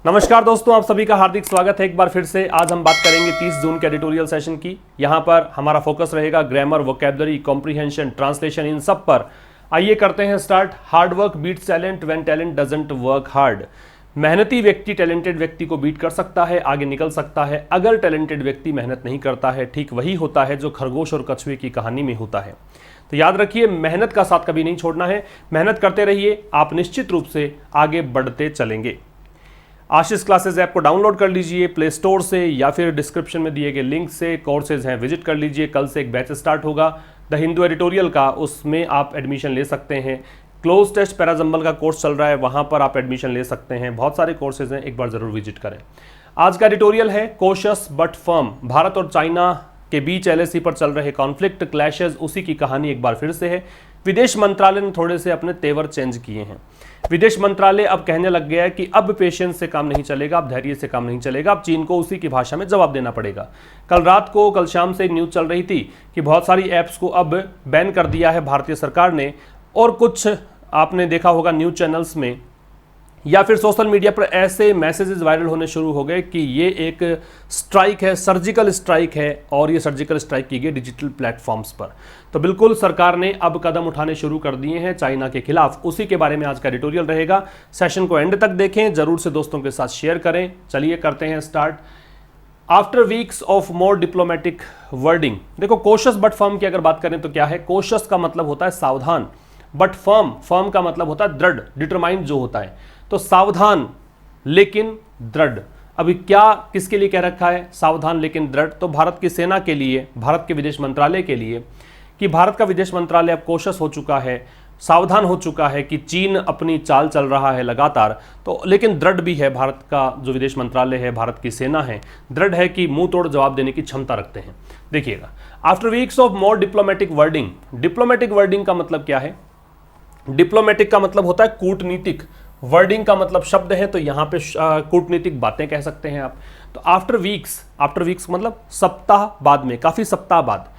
नमस्कार दोस्तों, आप सभी का हार्दिक स्वागत है एक बार फिर से। आज हम बात करेंगे 30 जून के एडिटोरियल सेशन की। यहाँ पर हमारा फोकस रहेगा ग्रामर, वोकैबुलरी, कॉम्प्रिहेंशन, ट्रांसलेशन, इन सब पर। आइए करते हैं start. Hard work beats talent when talent doesn't work hard. मेहनती व्यक्ति टैलेंटेड व्यक्ति को बीट कर सकता है, आगे निकल सकता है, अगर टैलेंटेड व्यक्ति मेहनत नहीं करता है। ठीक वही होता है जो खरगोश और कछुए की कहानी में होता है। तो याद रखिए, मेहनत का साथ कभी नहीं छोड़ना है। मेहनत करते रहिए, आप निश्चित रूप से आगे बढ़ते चलेंगे। आशीष क्लासेस ऐप को डाउनलोड कर लीजिए प्ले स्टोर से या फिर डिस्क्रिप्शन में दिए गए लिंक से। कोर्सेज हैं, विजिट कर लीजिए। कल से एक बैच स्टार्ट होगा द हिंदू एडिटोरियल का, उसमें आप एडमिशन ले सकते हैं। क्लोज टेस्ट पैराजंबल का कोर्स चल रहा है, वहां पर आप एडमिशन ले सकते हैं। बहुत सारे कोर्सेज हैं, एक बार जरूर विजिट करें। आज का एडिटोरियल है कॉशियस बट फर्म। भारत और चाइना के बीच एलएसी पर चल रहे कॉन्फ्लिक्ट, क्लैशेस, उसी की कहानी एक बार फिर से है। विदेश मंत्रालय ने थोड़े से अपने तेवर चेंज किए हैं। विदेश मंत्रालय अब कहने लग गया है कि अब पेशेंस से काम नहीं चलेगा, अब धैर्य से काम नहीं चलेगा, अब चीन को उसी की भाषा में जवाब देना पड़ेगा। कल शाम से न्यूज़ चल रही थी कि बहुत सारी ऐप्स को अब बैन कर दिया है भारतीय सरकार ने। और कुछ आपने देखा होगा न्यूज़ चैनल्स में या फिर सोशल मीडिया पर ऐसे मैसेजेस वायरल होने शुरू हो गए कि ये एक स्ट्राइक है, सर्जिकल स्ट्राइक है, और ये सर्जिकल स्ट्राइक की गई डिजिटल प्लेटफॉर्म्स पर। तो बिल्कुल सरकार ने अब कदम उठाने शुरू कर दिए हैं चाइना के खिलाफ। उसी के बारे में आज का एडिटोरियल रहेगा। सेशन को एंड तक देखें, जरूर से दोस्तों के साथ शेयर करें। चलिए करते हैं start. After weeks of more diplomatic wording. देखो, कॉशियस बट फर्म की अगर बात करें तो क्या है। कॉशियस का मतलब होता है सावधान, बट फर्म का मतलब होता है दृढ़, डिटरमाइंड जो होता है। तो सावधान लेकिन दृढ़। अभी क्या किसके लिए कह रखा है सावधान लेकिन दृढ़? तो भारत की सेना के लिए, भारत के विदेश मंत्रालय के लिए, कि भारत का विदेश मंत्रालय अब कॉशियस हो चुका है, सावधान हो चुका है कि चीन अपनी चाल चल रहा है लगातार। तो लेकिन दृढ़ भी है भारत का जो विदेश मंत्रालय है, भारत की सेना है, दृढ़ है कि मुंह तोड़ जवाब देने की क्षमता रखते हैं। देखिएगा, after weeks of more diplomatic wording. Diplomatic wording का मतलब क्या है? डिप्लोमेटिक का मतलब होता है कूटनीतिक, वर्डिंग का मतलब शब्द है, तो यहां पे कूटनीतिक बातें कह सकते हैं आप। तो आफ्टर वीक्स मतलब सप्ताह बाद में, काफी सप्ताह बाद।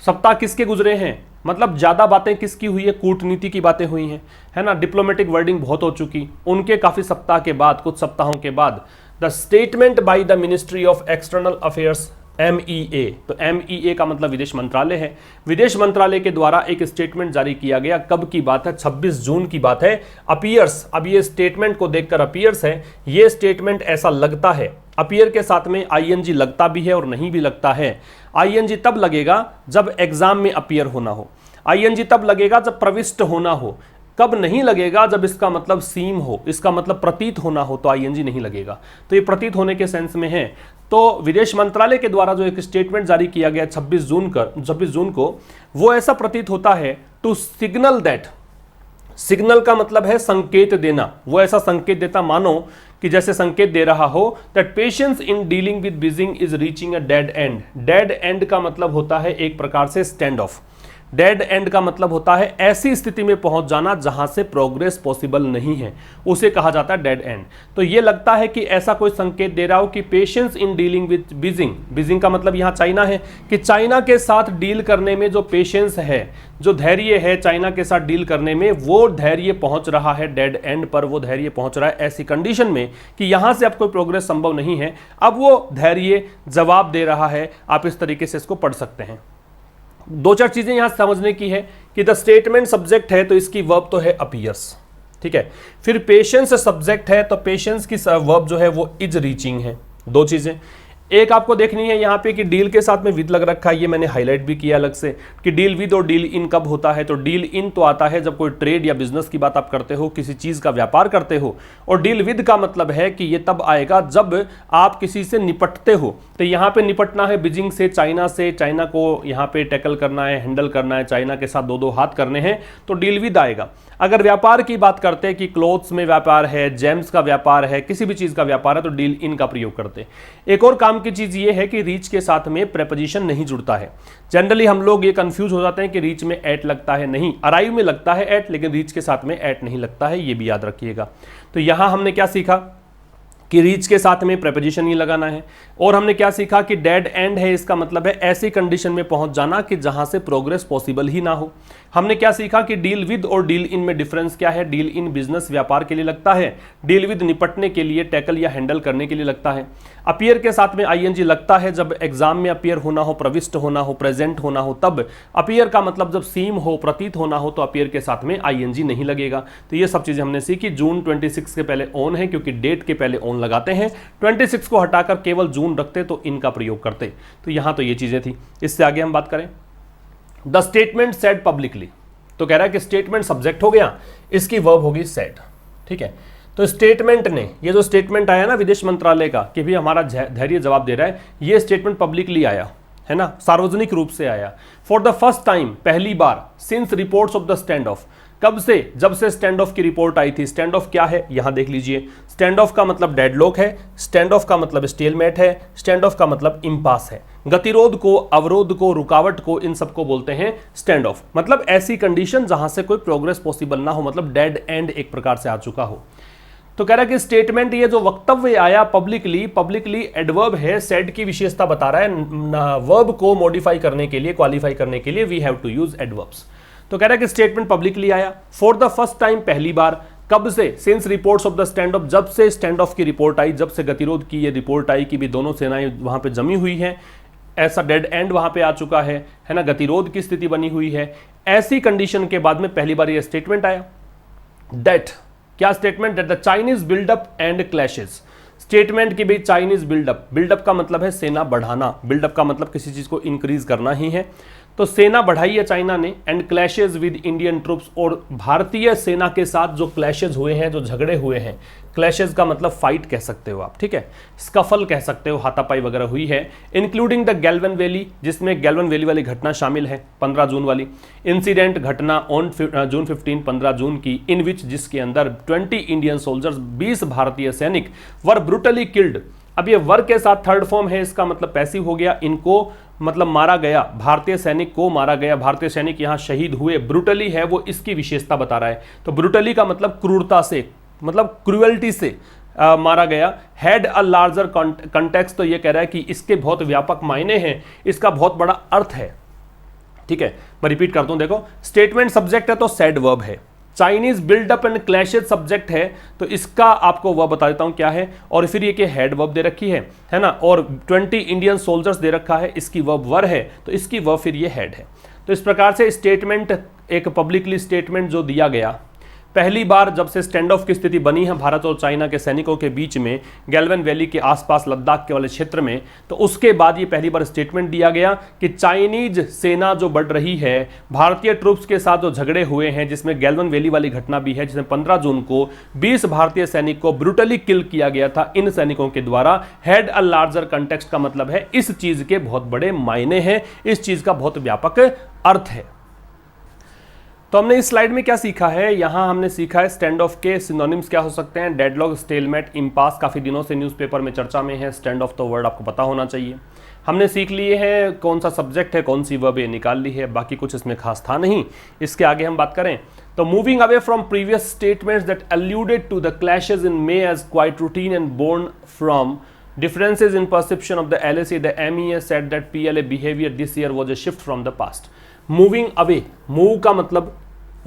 सप्ताह किसके गुजरे हैं? मतलब ज्यादा बातें किसकी हुई है? कूटनीति की बातें हुई हैं, है ना। डिप्लोमेटिक वर्डिंग बहुत हो चुकी, उनके काफी सप्ताह के बाद, कुछ सप्ताहों के बाद the statement by the ministry of external affairs MEA। तो MEA का मतलब विदेश मंत्रालय है। विदेश मंत्रालय के द्वारा एक स्टेटमेंट जारी किया गया। कब की बात है? 26 जून की बात है। अपीयर्स, अब ये स्टेटमेंट को देखकर अपीयर्स है, ये स्टेटमेंट ऐसा लगता है। अपीयर के साथ में ING लगता भी है और नहीं भी लगता है। ING तब लगेगा जब एग्जाम में अपीयर होना हो, ING तब लगेगा जब प्रविष्ट होना हो। कब नहीं लगेगा? जब इसका मतलब सीम हो, इसका मतलब प्रतीत होना हो, तो ING नहीं लगेगा। तो ये प्रतीत होने के सेंस में है। तो विदेश मंत्रालय के द्वारा जो एक स्टेटमेंट जारी किया गया 26 जून को, वो ऐसा प्रतीत होता है टू सिग्नल दैट। सिग्नल का मतलब है संकेत देना। वो ऐसा संकेत देता मानो कि जैसे संकेत दे रहा हो that patience in dealing with Beijing is reaching a dead and. Dead and का मतलब होता है एक प्रकार से स्टैंड ऑफ। डेड एंड का मतलब होता है ऐसी स्थिति में पहुंच जाना जहां से प्रोग्रेस पॉसिबल नहीं है, उसे कहा जाता है डेड एंड। तो ये लगता है कि ऐसा कोई संकेत दे रहा हो कि patience in dealing with Beijing का मतलब यहां चाइना है, कि चाइना के साथ डील करने में जो पेशेंस है, जो धैर्य है चाइना के साथ डील करने में, वो धैर्य पहुंच रहा है डेड एंड पर। वो धैर्य पहुंच रहा है ऐसी कंडीशन में कि यहां से अब कोई प्रोग्रेस संभव नहीं है। अब वो धैर्य जवाब दे रहा है। आप इस तरीके से इसको पढ़ सकते हैं। दो चार चीजें यहां समझने की है कि द स्टेटमेंट सब्जेक्ट है तो इसकी वर्ब तो है अपीयर्स, ठीक है। फिर पेशेंस सब्जेक्ट है तो पेशेंस की वर्ब जो है वो इज रीचिंग है। दो चीजें एक आपको देखनी है यहाँ पे कि डील के साथ में विद लग रखा है, ये मैंने हाईलाइट भी किया अलग से कि डील विद और डील इन कब होता है। तो डील इन तो आता है जब कोई ट्रेड या बिजनेस की बात आप करते हो, किसी चीज का व्यापार करते हो, और डील विद का मतलब है कि ये तब आएगा जब आप किसी से निपटते हो। तो यहाँ पे निपटना है बीजिंग से, चाइना को यहाँ पे टैकल करना है, हैंडल करना है, चाइना के साथ दो दो हाथ करने हैं, तो डील विद आएगा। अगर व्यापार की बात करते हैं कि क्लोथ्स में व्यापार है, जेम्स का व्यापार है, किसी भी चीज का व्यापार है, तो डील इन का प्रयोग करते हैं। एक और काम की चीज ये है कि रीच के साथ में प्रेपोजिशन नहीं जुड़ता है। जनरली हम लोग ये कंफ्यूज हो जाते हैं कि रीच में एट लगता है, नहीं, अराइव में लगता है एट, लेकिन रीच के साथ में एट नहीं लगता है, ये भी याद रखिएगा। तो यहां हमने क्या सीखा कि रीच के साथ में प्रेपोजिशन ही लगाना है। और हमने क्या सीखा कि डेड एंड है, इसका मतलब है ऐसी कंडीशन में पहुंच जाना कि जहां से प्रोग्रेस पॉसिबल ही ना हो। हमने क्या सीखा कि डील विद और डील इन में डिफरेंस क्या है। डील इन बिजनेस व्यापार के लिए लगता है, डील विद निपटने के लिए, टैकल या हैंडल करने के लिए लगता है। अपीयर के साथ में आईएनजी लगता है जब एग्जाम में अपीयर होना हो, प्रविष्ट होना हो, प्रेजेंट होना हो तब। अपीयर का मतलब जब सीम हो, प्रतीत होना हो तो अपीयर के साथ में आईएनजी नहीं लगेगा। तो ये सब चीजें हमने सीखी। जून 26 के पहले ऑन है क्योंकि डेट के पहले ऑन लगाते हैं, 26 को हटाकर केवल जून रखते तो इनका प्रयोग करते। तो यहां तो ये चीजें थी। इससे आगे हम बात करें, द स्टेटमेंट सेड पब्लिकली, तो कह रहा है कि स्टेटमेंट सब्जेक्ट हो गया, इसकी वर्ब होगी सेड। ठीक है, तो स्टेटमेंट ने, ये जो स्टेटमेंट आया ना विदेश मंत्रालय का कि भी हमारा धैर्य जवाब दे रहा है, ये स्टेटमेंट पब्लिकली आया है ना, सार्वजनिक रूप से आया। फॉर द फर्स्ट टाइम, पहली बार, since reports of the standoff, कब से, जब से स्टैंड ऑफ की रिपोर्ट आई थी। स्टैंड ऑफ क्या है यहां देख लीजिए, स्टैंड ऑफ का मतलब डेडलॉक है, स्टैंड ऑफ का मतलब स्टेलमेट है, स्टैंड ऑफ का मतलब इंपास है। गतिरोध को, अवरोध को, रुकावट को, इन सबको बोलते हैं स्टैंड ऑफ। मतलब ऐसी कंडीशन जहां से कोई प्रोग्रेस पॉसिबल ना हो, मतलब डेड एंड एक प्रकार से आ चुका हो। तो कह रहा है कि स्टेटमेंट, ये जो वक्तव्य आया पब्लिकली, पब्लिकली एडवर्ब है, सेड की विशेषता बता रहा है। वर्ब को मॉडिफाई करने के लिए, क्वालिफाई करने के लिए we have to use adverbs. तो कह रहा है कि स्टेटमेंट पब्लिकली आया फॉर द फर्स्ट टाइम, पहली बार। कब से, since reports of the standoff, जब से स्टैंड ऑफ की रिपोर्ट आई, जब से गतिरोध की ये रिपोर्ट आई कि भी दोनों सेनाएं वहां पे जमी हुई हैं, ऐसा डेड एंड वहां पे आ चुका है ना, गतिरोध की स्थिति बनी हुई है। ऐसी कंडीशन के बाद में पहली बार ये स्टेटमेंट आया। दैट, क्या statement, that the Chinese buildup and clashes. Statement की भी चाइनीज बिल्डअप, बिल्डअप का मतलब है सेना बढ़ाना, बिल्डअप का मतलब किसी चीज को इंक्रीज करना ही है। तो सेना बढ़ाई है चाइना ने, and clashes with Indian troops, और भारतीय सेना के साथ जो क्लैशेज हुए हैं, जो झगड़े हुए हैं, क्लैशेज का मतलब फाइट कह सकते हो आप, ठीक है, स्कफल कह सकते हो, हाथापाई वगैरह हुई है। इंक्लूडिंग द गैल्वन वैली, जिसमें गैल्वन वैली वाली घटना शामिल है 15 जून वाली। इंसिडेंट, घटना ऑन जून 15, 15 जून की, इन विच, जिसके अंदर 20 इंडियन सोल्जर्स, 20 भारतीय सैनिक, वर ब्रूटली किल्ड। अब ये वर के साथ थर्ड फॉर्म है, इसका मतलब पैसिव हो गया, इनको मतलब मारा गया, भारतीय सैनिक को मारा गया, भारतीय सैनिक यहां शहीद हुए। ब्रूटली है वो इसकी विशेषता बता रहा है। तो ब्रूटली का मतलब क्रूरता से, मतलब क्रुएल्टी से मारा गया। हैड अ लार्जर कंटेक्स्ट, तो ये कह रहा है कि इसके बहुत व्यापक मायने हैं, इसका बहुत बड़ा अर्थ है। ठीक है, मैं रिपीट करता हूं, देखो, स्टेटमेंट सब्जेक्ट है तो सेड वर्ब है, Chinese buildup and clashes subject है तो इसका आपको वह बता देता हूं क्या है, और फिर ये कि हेड वर्ब दे रखी है ना, और 20 इंडियन सोल्जर्स दे रखा है, इसकी वर्ब वर है तो इसकी वर्ब फिर ये हेड है। तो इस प्रकार से स्टेटमेंट, एक पब्लिकली स्टेटमेंट जो दिया गया पहली बार जब से स्टैंड ऑफ की स्थिति बनी है भारत और चाइना के सैनिकों के बीच में, गैल्वन वैली के आसपास लद्दाख के वाले क्षेत्र में, तो उसके बाद ये पहली बार स्टेटमेंट दिया गया कि चाइनीज सेना जो बढ़ रही है, भारतीय ट्रूप्स के साथ जो झगड़े हुए हैं, जिसमें गैल्वन वैली वाली घटना भी है, जिसमें 15 जून को 20 भारतीय सैनिक को ब्रूटली किल किया गया था इन सैनिकों के द्वारा। हैड अ लार्जर कंटेक्स्ट का मतलब है इस चीज के बहुत बड़े मायने हैं, इस चीज का बहुत व्यापक अर्थ है। तो हमने इस स्लाइड में क्या सीखा है, यहां हमने सीखा है स्टैंड ऑफ के सिनोनिम्स क्या हो सकते हैं। डेडलॉक, स्टेलमेट, इंपास काफी दिनों से न्यूज़पेपर में चर्चा में है। स्टैंड ऑफ तो वर्ड आपको पता होना चाहिए। हमने सीख लिए हैं कौन सा सब्जेक्ट है, कौन सी वर्ब है, निकाल ली है, बाकी कुछ इसमें खास था नहीं। इसके आगे हम बात करें तो moving away from previous statements that alluded to the clashes in May as quite routine and born from differences in perception of the LAC, the MEA said that PLA behavior this year was a shift from the past. Moving away, move का मतलब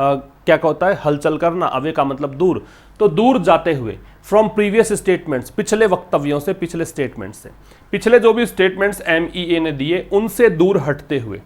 क्या होता है, हलचल करना, away का मतलब दूर, तो दूर जाते हुए, फ्रॉम प्रीवियस स्टेटमेंट्स, पिछले वक्तव्यों से, पिछले स्टेटमेंट्स से, पिछले जो भी स्टेटमेंट्स MEA ने दिए उनसे दूर हटते हुए।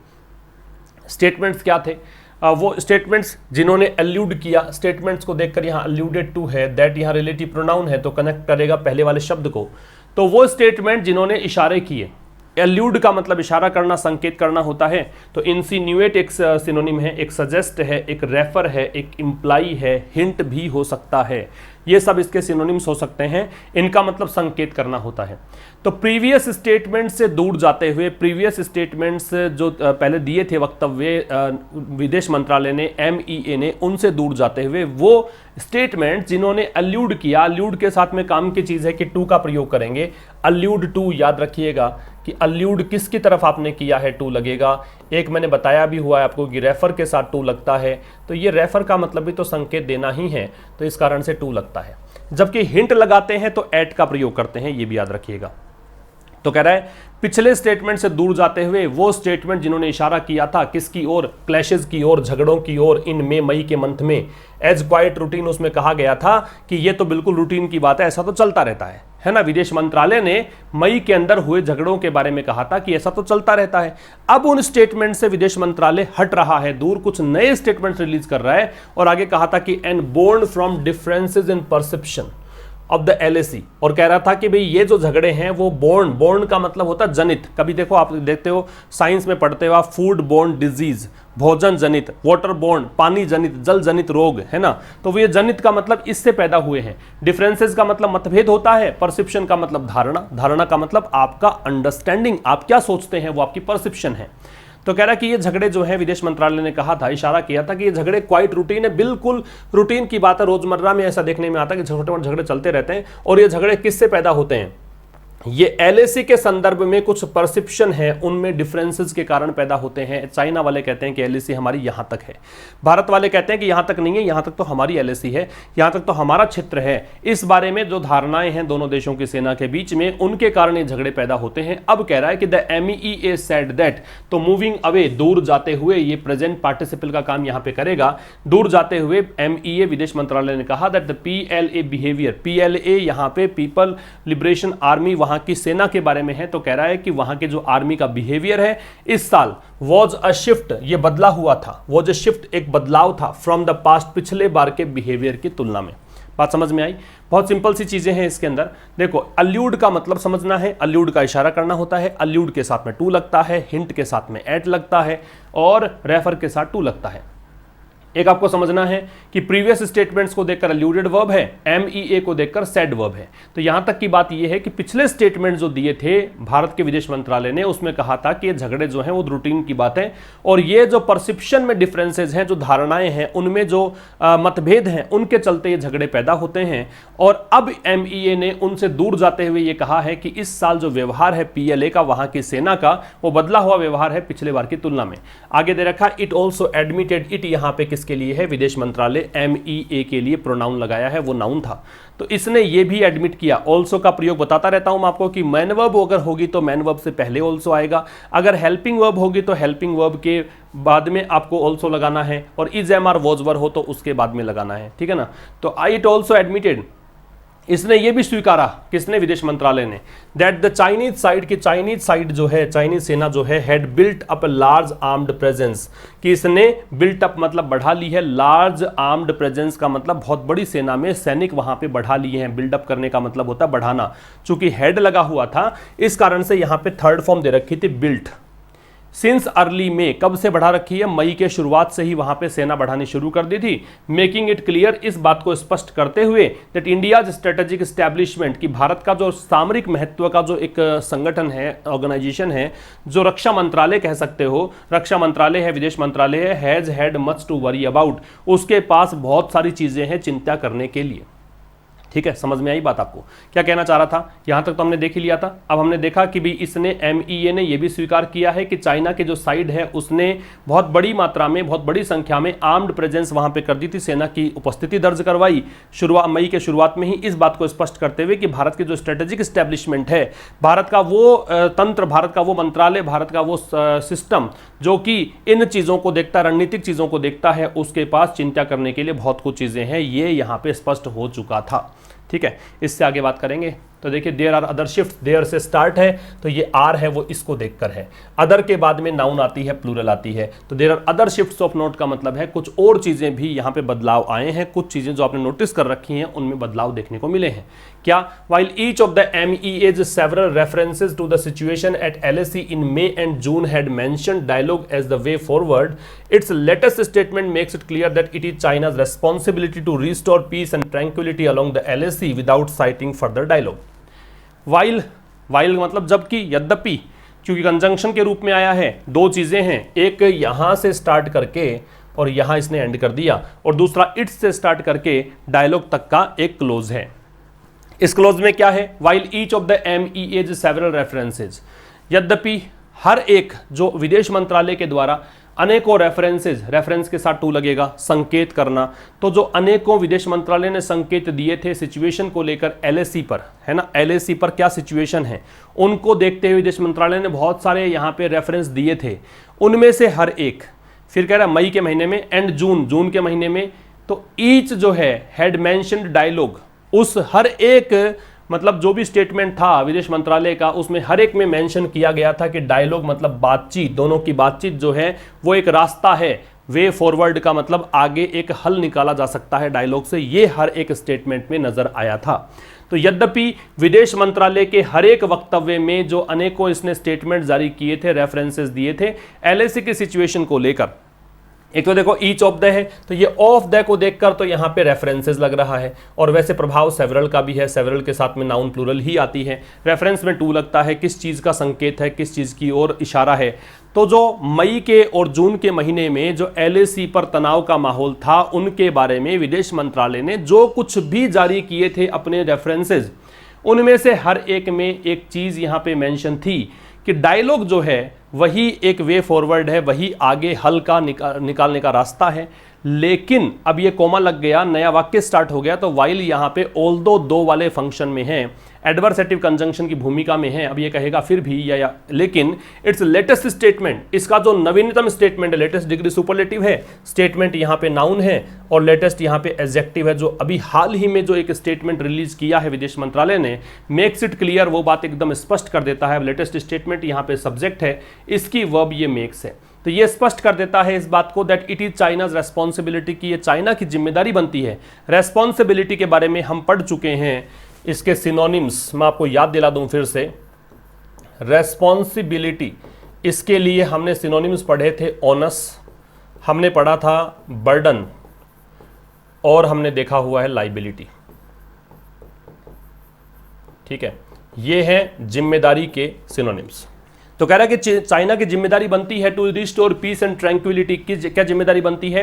स्टेटमेंट्स क्या थे, वो स्टेटमेंट्स जिन्होंने अल्यूड किया, स्टेटमेंट्स को देखकर यहाँ अल्यूडेड टू है, दैट यहाँ रिलेटिव प्रोनाउन है तो कनेक्ट करेगा पहले वाले शब्द को। तो वो स्टेटमेंट जिन्होंने इशारे किए, एल्यूड का मतलब इशारा करना, संकेत करना होता है। तो इंसिन्यूएट एक सिनोनिम है, एक सजेस्ट है, एक रेफर है, एक इम्प्लाई है, हिंट भी हो सकता है, ये सब इसके सिनोनिम्स हो सकते हैं। इनका मतलब संकेत करना होता है। तो प्रीवियस स्टेटमेंट से दूर जाते हुए, प्रीवियस स्टेटमेंट्स जो पहले दिए थे वक्तव्य विदेश मंत्रालय ने, MEA ने, उनसे दूर जाते हुए वो स्टेटमेंट जिन्होंने अल्यूड किया, अल्यूड के साथ में काम की चीज़ है कि टू का प्रयोग करेंगे। अल्यूड टू, याद रखिएगा कि अल्यूड किसकी तरफ आपने किया है, टू लगेगा। एक मैंने बताया भी हुआ है आपको कि रेफर के साथ टू लगता है, तो ये रेफर का मतलब भी तो संकेत देना ही है, तो इस कारण से टू लगता है। जबकि हिंट लगाते हैं तो एट का प्रयोग करते हैं, ये भी याद रखिएगा। तो कह रहा है पिछले स्टेटमेंट से दूर जाते हुए वो स्टेटमेंट जिन्होंने इशारा किया था किसकी ओर, क्लैशेस की ओर, झगड़ों की ओर इन मई के मंथ में, एज क्वाइट रूटीन उसमें कहा गया था कि ये तो बिल्कुल रूटीन की बात है, ऐसा तो चलता रहता है ना। विदेश मंत्रालय ने मई के अंदर हुए झगड़ों के बारे में कहा था कि ऐसा तो चलता रहता है। अब उन स्टेटमेंट से विदेश मंत्रालय हट रहा है दूर, कुछ नए स्टेटमेंट रिलीज कर रहा है और आगे कहा था कि and born from differences in perception of the LAC, और कह रहा था कि भाई ये जो झगड़े हैं वो बोर्न का मतलब होता है जनित। कभी देखो आप देखते हो साइंस में पढ़ते हो आप, फूड बोर्न डिजीज, भोजन जनित, वाटर बोर्न पानी जनित, जल जनित रोग, है ना। तो वो ये जनित का मतलब इससे पैदा हुए हैं। डिफरेंसेस का मतलब मतभेद होता है, परसेप्शन का मतलब धारणा, धारणा का मतलब आपका अंडरस्टैंडिंग, आप क्या सोचते हैं वो आपकी परसेप्शन है। तो कह रहा कि ये झगड़े जो है विदेश मंत्रालय ने कहा था, इशारा किया था कि ये झगड़े क्वाइट रूटीन है, बिल्कुल रूटीन की बात है, रोजमर्रा में ऐसा देखने में आता है कि छोटे मोटे झगड़े चलते रहते हैं। और ये झगड़े किससे पैदा होते हैं, ये LAC के संदर्भ में कुछ परसेप्शन है उनमें डिफरेंसेस के कारण पैदा होते हैं। चाइना वाले कहते हैं कि LAC हमारी यहां तक है, भारत वाले कहते हैं कि यहां तक नहीं है, यहां तक तो हमारी LAC है, यहां तक तो हमारा क्षेत्र है। इस बारे में जो धारणाएं हैं दोनों देशों की सेना के बीच में, उनके कारण ये झगड़े पैदा होते हैं। अब कह रहा है कि द MEEA सेड दैट, तो मूविंग अवे, दूर जाते हुए, ये प्रेजेंट पार्टिसिपल का काम यहां पे करेगा, दूर जाते हुए MEA विदेश मंत्रालय ने कहा that the PLA behaviour, PLA यहां पे पीपल लिबरेशन आर्मी वहां की सेना के बारे में है। तो कह रहा है कि वहां के जो आर्मी का बिहेवियर है इस साल वॉज अ शिफ्ट, ये बदला हुआ था, वॉज अ शिफ्ट, एक बदलाव था फ्रॉम द पास्ट, पिछले बार के बिहेवियर की तुलना में। बात समझ में आई? बहुत सिंपल सी चीजें हैं इसके अंदर। देखो अल्यूड का मतलब समझना है, अल्यूड का इशारा करना होता है, अल्यूड के साथ में टू लगता है, हिंट के साथ में एट लगता है और रेफर के साथ टू लगता है। एक आपको समझना है कि प्रीवियस स्टेटमेंट्स को देखकर अल्यूडेड वर्ब है, MEA को देखकर सेड वर्ब है। तो यहां तक की बात यह है कि पिछले स्टेटमेंट जो दिए थे भारत के विदेश मंत्रालय ने, उसमें कहा था कि ये झगड़े जो हैं वो रूटीन की बात है और ये जो परसेप्शन में डिफरेंसेस हैं, जो धारणाएं हैं, उनमें जो मतभेद हैं, उनके चलते ये झगड़े पैदा होते हैं। और अब MEA ने उनसे दूर जाते हुए ये कहा है कि इस साल जो व्यवहार है PLA का, वहां की सेना का, वो बदला हुआ व्यवहार है पिछले बार की तुलना में। आगे दे रखा इट ऑल्सो एडमिटेड, इट यहां पे के लिए है, विदेश मंत्रालय MEA के लिए प्रोनाउन लगाया है, वो नाउन था। तो इसने ये भी एडमिट किया। ऑल्सो का प्रयोग बताता रहता हूं मैं आपको कि मैन वर्ब अगर होगी तो मैन वर्ब से पहले ऑल्सो आएगा, अगर हेल्पिंग वर्ब होगी तो हेल्पिंग वर्ब के बाद में आपको ऑल्सो लगाना है, और is am are was were हो तो उसके बाद में लगाना है, ठीक है ना। तो इट ऑल्सो एडमिटेड, इसने ये भी स्वीकारा, किसने, विदेश मंत्रालय ने, दैट द चाइनीज साइड, की चाइनीज साइड जो है, चाइनीज सेना जो है, had built up large armed presence, कि इसने बिल्ट अप मतलब बढ़ा ली है, लार्ज आर्म्ड प्रेजेंस का मतलब बहुत बड़ी सेना में सैनिक वहां पे बढ़ा लिए हैं। बिल्डअप करने का मतलब होता है बढ़ाना, चूंकि हेड लगा हुआ था इस कारण से यहां पे थर्ड फॉर्म दे रखी थी बिल्ट। सिंस अर्ली में, कब से बढ़ा रखी है, मई के शुरुआत से ही वहां पे सेना बढ़ानी शुरू कर दी थी। मेकिंग इट क्लियर, इस बात को स्पष्ट करते हुए दैट इंडियाज स्ट्रेटेजिक एस्टैब्लिशमेंट, की भारत का जो सामरिक महत्व का जो एक संगठन है, ऑर्गेनाइजेशन है, जो रक्षा मंत्रालय कह सकते हो, रक्षा मंत्रालय है, विदेश मंत्रालय है, has had much to worry about, उसके पास बहुत सारी चीजें हैं चिंता करने के लिए। ठीक है, समझ में आई बात आपको, क्या कहना चाह रहा था? यहां तक तो हमने देख ही लिया था। अब हमने देखा कि भी इसने MEA ने यह भी स्वीकार किया है कि चाइना के जो साइड है उसने बहुत बड़ी मात्रा में, बहुत बड़ी संख्या में आर्म्ड प्रेजेंस वहां पे कर दी थी, सेना की उपस्थिति दर्ज करवाई मई के शुरुआत में ही, इस बात को स्पष्ट करते हुए कि भारत की जो स्ट्रेटेजिक एस्टैब्लिशमेंट है, भारत का वो तंत्र, भारत का वो मंत्रालय, भारत का वो सिस्टम जो कि इन चीजों को देखता, रणनीतिक चीजों को देखता है, उसके पास चिंता करने के लिए बहुत कुछ चीजें हैं, ये यहां पे स्पष्ट हो चुका था। ठीक है, इससे आगे बात करेंगे। तो देखिए there are other shift, there से स्टार्ट है तो ये आर है वो इसको देखकर है, अदर के बाद में नाउन आती है, प्लूरल आती है, तो there are other shifts of note का मतलब है कुछ और चीजें भी यहाँ पे बदलाव आए हैं, कुछ चीजें जो आपने नोटिस कर रखी हैं उनमें बदलाव देखने को मिले हैं। क्या? while each of the MEA's several references to the situation at LAC in May and June had mentioned dialogue as the way forward, its latest statement makes it clear that it is China's responsibility to restore peace and tranquility along the LAC without citing further dialogue. while मतलब जबकि, यद्यपि, क्योंकि conjunction के रूप में आया है, दो चीजें हैं, एक यहां से स्टार्ट करके और यहां इसने एंड कर दिया, और दूसरा इट्स से स्टार्ट करके डायलॉग तक का एक क्लोज है। इस क्लोज में क्या है? while each of the MEA's several references, यद्यपि हर एक जो विदेश मंत्रालय के द्वारा अनेकों रेफरेंसेज, रेफरेंस के साथ टू लगेगा, संकेत करना। तो जो अनेकों विदेश मंत्रालय ने संकेत दिए थे सिचुएशन को लेकर एलएसी पर, है ना, एलएसी पर क्या सिचुएशन है, उनको देखते हुए विदेश मंत्रालय ने बहुत सारे यहाँ पे रेफरेंस दिए थे। उनमें से हर एक, फिर कह रहा है मई के महीने में एंड जून के महीने में, तो ईच जो है हैड मेंशन्ड डायलॉग, उस हर एक मतलब जो भी स्टेटमेंट था विदेश मंत्रालय का उसमें हर एक में मेंशन किया गया था कि डायलॉग मतलब बातचीत, दोनों की बातचीत जो है वो एक रास्ता है, वे फॉरवर्ड का मतलब आगे एक हल निकाला जा सकता है डायलॉग से, ये हर एक स्टेटमेंट में नजर आया था। तो यद्यपि विदेश मंत्रालय के हर एक वक्तव्य में जो अनेकों इसने स्टेटमेंट जारी किए थे, रेफरेंसेस दिए थे एलएसी की सिचुएशन को लेकर, एक तो देखो ईच ऑफ द है, तो ये ऑफ द को देखकर तो यहां पे रेफरेंसेस लग रहा है, और वैसे प्रभाव सेवरल का भी है, सेवरल के साथ में नाउन प्लूरल ही आती है, रेफरेंस में टू लगता है, किस चीज का संकेत है, किस चीज की ओर इशारा है। तो जो मई के और जून के महीने में जो एलएसी पर तनाव का माहौल था उनके बारे में विदेश मंत्रालय ने जो कुछ भी जारी किए थे अपने रेफरेंसेज, उनमें से हर एक में एक चीज यहां पे मेंशन थी कि डायलॉग जो है वही एक वे फॉरवर्ड है, वही आगे हल का निकालने का रास्ता है। लेकिन अब ये कोमा लग गया, नया वाक्य स्टार्ट हो गया, तो वाइल यहां पे ऑल्दो दो वाले फंक्शन में है, एडवर्सेटिव कंजंक्शन की भूमिका में है। अब ये कहेगा फिर भी या लेकिन इट्स लेटेस्ट स्टेटमेंट, इसका जो नवीनतम स्टेटमेंट है, लेटेस्ट डिग्री सुपरलेटिव है, स्टेटमेंट यहां पे नाउन है और लेटेस्ट यहां पे एडजेक्टिव है। जो अभी हाल ही में जो एक स्टेटमेंट रिलीज किया है विदेश मंत्रालय ने, मेक्स इट क्लियर, वो बात एकदम स्पष्ट कर देता है। लेटेस्ट स्टेटमेंट यहां पे सब्जेक्ट है, इसकी वर्ब ये मेक्स है, तो ये स्पष्ट कर देता है इस बात को that it is China's responsibility, की ये चाइना की जिम्मेदारी बनती है। रेस्पॉन्सिबिलिटी के बारे में हम पढ़ चुके हैं, इसके सिनोनिम्स मैं आपको याद दिला दूं फिर से। रेस्पॉन्सिबिलिटी, इसके लिए हमने सिनोनिम्स पढ़े थे, ओनस, हमने पढ़ा था बर्डन, और हमने देखा हुआ है लाइबिलिटी। ठीक है, ये है जिम्मेदारी के सिनोनिम्स। तो कह रहा है कि चाइना की जिम्मेदारी बनती है to restore peace and tranquillity की। क्या जिम्मेदारी बनती है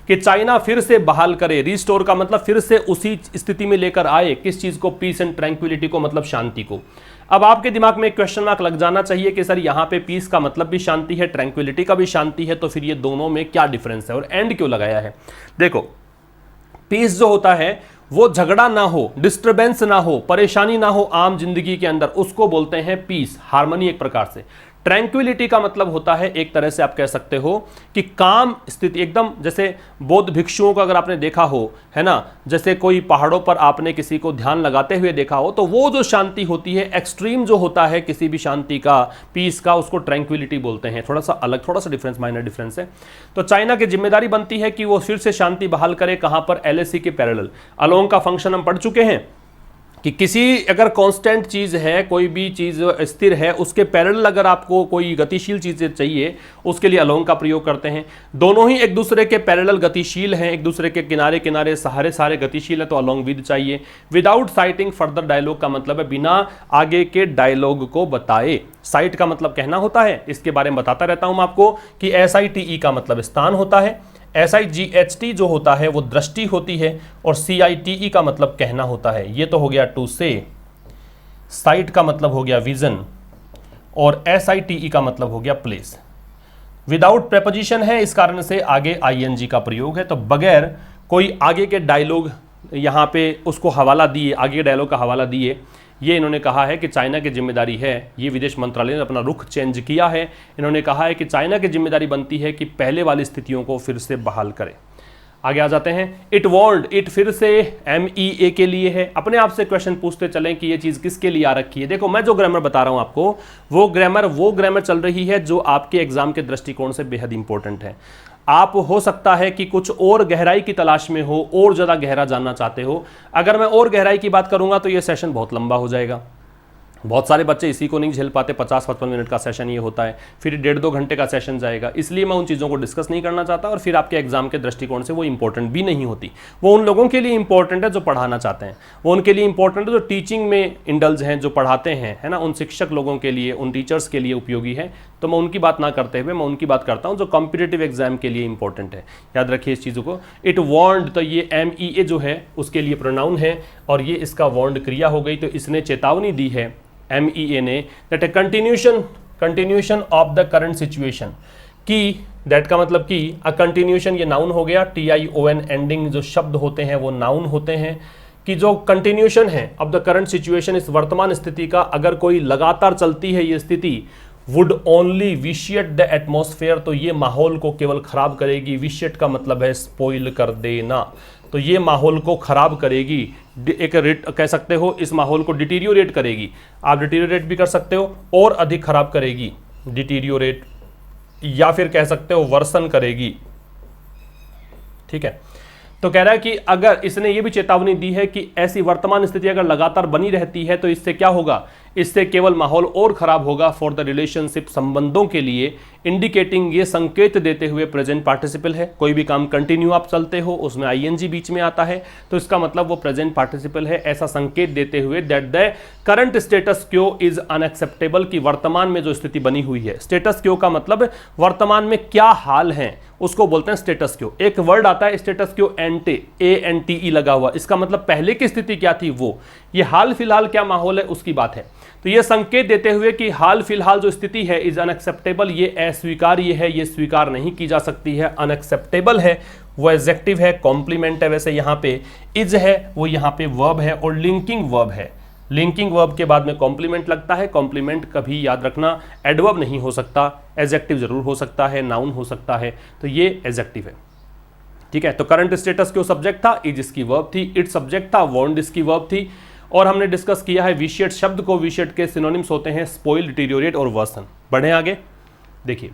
कि चाइना फिर से बहाल करे, रिस्टोर का मतलब फिर से उसी स्थिति में लेकर आए, किस चीज को, पीस एंड ट्रैंक्विलिटी को, मतलब शांति को। अब आपके दिमाग में एक क्वेश्चन मार्क लग जाना चाहिए कि सर यहाँ पे पीस का मतलब भी शांति है, ट्रैंक्विलिटी का भी शांति है, तो फिर ये दोनों में क्या डिफरेंस है और एंड क्यों लगाया है। देखो, पीस जो होता है वो झगड़ा ना हो, डिस्टर्बेंस ना हो, परेशानी ना हो आम जिंदगी के अंदर, उसको बोलते हैं पीस, हार्मनी एक प्रकार से। ट्रैंक्विलिटी का मतलब होता है, एक तरह से आप कह सकते हो कि काम स्थिति, एकदम जैसे बौद्ध भिक्षुओं को अगर आपने देखा हो, है ना, जैसे कोई पहाड़ों पर आपने किसी को ध्यान लगाते हुए देखा हो, तो वो जो शांति होती है, एक्सट्रीम जो होता है किसी भी शांति का, पीस का, उसको ट्रैंक्विलिटी बोलते हैं। थोड़ा सा अलग, थोड़ा सा डिफरेंस, माइनर डिफरेंस है। तो चाइना की जिम्मेदारी बनती है कि वो फिर से शांति बहाल करे, कहां पर, एलएसी के पैरेलल। अलोंग का फंक्शन हम पढ़ चुके हैं कि किसी अगर कांस्टेंट चीज है, कोई भी चीज स्थिर है, उसके पैरेलल अगर आपको कोई गतिशील चीजें चाहिए, उसके लिए अलोंग का प्रयोग करते हैं। दोनों ही एक दूसरे के पैरेलल गतिशील हैं, एक दूसरे के किनारे किनारे सारे गतिशील है, तो अलोंग विद चाहिए। विदाउट साइटिंग फर्दर डायलॉग का मतलब है बिना आगे के डायलॉग को बताए। साइट का मतलब कहना होता है, इसके बारे में बताता रहता हूं मैं आपको कि SITE का मतलब स्थान होता है, SIGHT जो होता है वो दृष्टि होती है, और CITE का मतलब कहना होता है। ये तो हो गया टू से, साइट का मतलब हो गया विजन, और SITE का मतलब हो गया प्लेस। विदाउट प्रेपोजिशन है, इस कारण से आगे ING का प्रयोग है। तो बगैर कोई आगे के डायलॉग यहाँ पे उसको हवाला दिए, आगे के डायलॉग का हवाला दिए, ये इन्होंने कहा है कि चाइना की जिम्मेदारी है। ये विदेश मंत्रालय ने अपना रुख चेंज किया है, इन्होंने कहा है कि चाइना की जिम्मेदारी बनती है कि पहले वाली स्थितियों को फिर से बहाल करे। आगे आ जाते हैं। इट वॉन्ट, इट फिर से MEA के लिए है। अपने आप से क्वेश्चन पूछते चलें कि ये चीज़ किसके लिए आ रखी है। देखो, मैं जो ग्रामर बता रहा हूँ आपको, वो ग्रामर चल रही है जो आपके एग्जाम के दृष्टिकोण से बेहद इंपॉर्टेंट है। आप हो सकता है कि कुछ और गहराई की तलाश में हो, और ज़्यादा गहरा जानना चाहते हो। अगर मैं और गहराई की बात करूंगा तो ये सेशन बहुत लंबा हो जाएगा। बहुत सारे बच्चे इसी को नहीं झेल पाते, 50-55 मिनट का सेशन ये होता है, फिर 1.5-2 घंटे का सेशन जाएगा। इसलिए मैं उन चीज़ों को डिस्कस नहीं करना चाहता, और फिर आपके एग्जाम के दृष्टिकोण से वो इंपॉर्टेंट भी नहीं होती। वो उन लोगों के लिए इंपॉर्टेंट है जो पढ़ाना चाहते हैं, वो उनके लिए इंपॉर्टेंट है जो टीचिंग में इंडल्ज हैं, जो पढ़ाते हैं, है ना, उन शिक्षक लोगों के लिए, उन टीचर्स के लिए उपयोगी है। तो मैं उनकी बात ना करते हुए मैं उनकी बात करता हूँ जो कॉम्पिटिटिव एग्जाम के लिए इंपॉर्टेंट है। याद रखिए इस चीज़ों को। इट वॉन्ट, तो ये MEA जो है उसके लिए प्रोनाउन है, और ये इसका वॉन्ट क्रिया हो गई। तो इसने चेतावनी दी है MEA ने, that A continuation of the current situation, कि, दैट का मतलब कि, अ कंटिन्यूशन ये नाउन हो गया, TION एंडिंग जो शब्द होते हैं वो नाउन होते हैं, कि जो कंटिन्यूशन है अब द करंट सिचुएशन, इस वर्तमान स्थिति का अगर कोई लगातार चलती है ये स्थिति, would only vitiate the atmosphere, तो ये माहौल को केवल खराब करेगी। विशिएट का मतलब है स्पॉइल कर देना, तो ये माहौल को खराब करेगी, एक कह सकते हो इस माहौल को डिटीरियोरेट करेगी। आप डिटीरियोरेट भी कर सकते हो, और अधिक खराब करेगी, डिटीरियोरेट, या फिर कह सकते हो वर्सन करेगी। ठीक है, तो कह रहा है कि अगर इसने ये भी चेतावनी दी है कि ऐसी वर्तमान स्थिति अगर लगातार बनी रहती है तो इससे क्या होगा, इससे केवल माहौल और खराब होगा फॉर द रिलेशनशिप, संबंधों के लिए, इंडिकेटिंग, ये संकेत देते हुए प्रेजेंट पार्टिसिपल है। कोई भी काम कंटिन्यू आप चलते हो उसमें ING बीच में आता है तो इसका मतलब वो प्रेजेंट पार्टिसिपल है, ऐसा संकेत देते हुए दैट द करंट स्टेटस क्यो इज अनएक्सेप्टेबल, की वर्तमान में जो स्थिति बनी हुई है। स्टेटस क्यो का मतलब वर्तमान में क्या हाल है उसको बोलते हैं स्टेटस क्यो। एक वर्ड आता है स्टेटस क्यो, एंटे, ANTE लगा हुआ, इसका मतलब पहले की स्थिति क्या थी वो, ये हाल फिलहाल क्या माहौल है उसकी बात है। तो ये संकेत देते हुए कि हाल फिलहाल जो स्थिति है इज अनएक्सेप्टेबल, ये अस्वीकार्य है, ये स्वीकार नहीं की जा सकती है। अनएक्सेप्टेबल है वो एडजेक्टिव है, कॉम्प्लीमेंट है, वैसे यहाँ पे इज है वो यहाँ पे वर्ब है, और लिंकिंग वर्ब है। लिंकिंग वर्ब के बाद में कॉम्प्लीमेंट लगता है। कॉम्प्लीमेंट कभी याद रखना एडवर्ब नहीं हो सकता, एडजेक्टिव जरूर हो सकता है, नाउन हो सकता है, तो ये एडजेक्टिव है। ठीक है, तो करंट स्टेटस क्यों सब्जेक्ट था, इज इसकी वर्ब थी, इट सब्जेक्ट था, वांट इसकी वर्ब थी। और हमने डिस्कस किया है विशिएट शब्द को, विशिएट के सिनोनिम्स होते हैं स्पॉइल, डिटीरियोरेट और वर्सन। बढ़े आगे, देखिए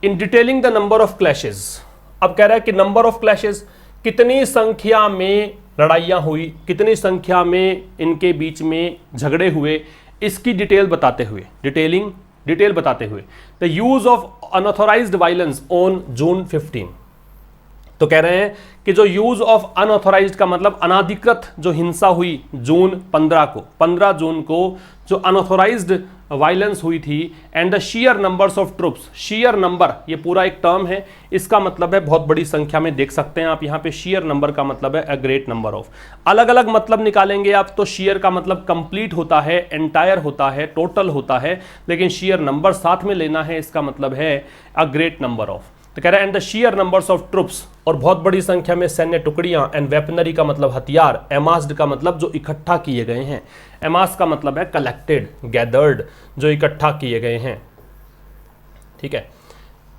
in detailing the number of clashes, अब कह रहा है कि नंबर ऑफ क्लैशेस, कितनी संख्या में लड़ाइयाँ हुई, कितनी संख्या में इनके बीच में झगड़े हुए, इसकी डिटेल बताते हुए, डिटेल बताते हुए, the use of unauthorised violence on June 15, तो कह रहे हैं कि जो यूज ऑफ अनऑथोराइज्ड का मतलब अनाधिकृत जो हिंसा हुई जून 15 जून को जो अनऑथोराइज्ड वायलेंस हुई थी, and the shear numbers of troops, shear number ये पूरा एक टर्म है, इसका मतलब है बहुत बड़ी संख्या में, देख सकते हैं आप यहाँ पे शीयर नंबर का मतलब है अ ग्रेट नंबर ऑफ। अलग अलग मतलब निकालेंगे आप तो शीयर का मतलब कंप्लीट होता है, एंटायर होता है, टोटल होता है, लेकिन शीयर नंबर साथ में लेना है, इसका मतलब है अ ग्रेट नंबर ऑफ। तो कह रहा है and the shear numbers of troops, और बहुत बड़ी संख्या में सैन्य टुकड़ियां, एंड वेपनरी का मतलब हथियार, एमास्ड का मतलब जो इकट्ठा किए गए हैं, एमास का मतलब है कलेक्टेड, गैदर्ड, जो इकट्ठा किए गए हैं। ठीक है,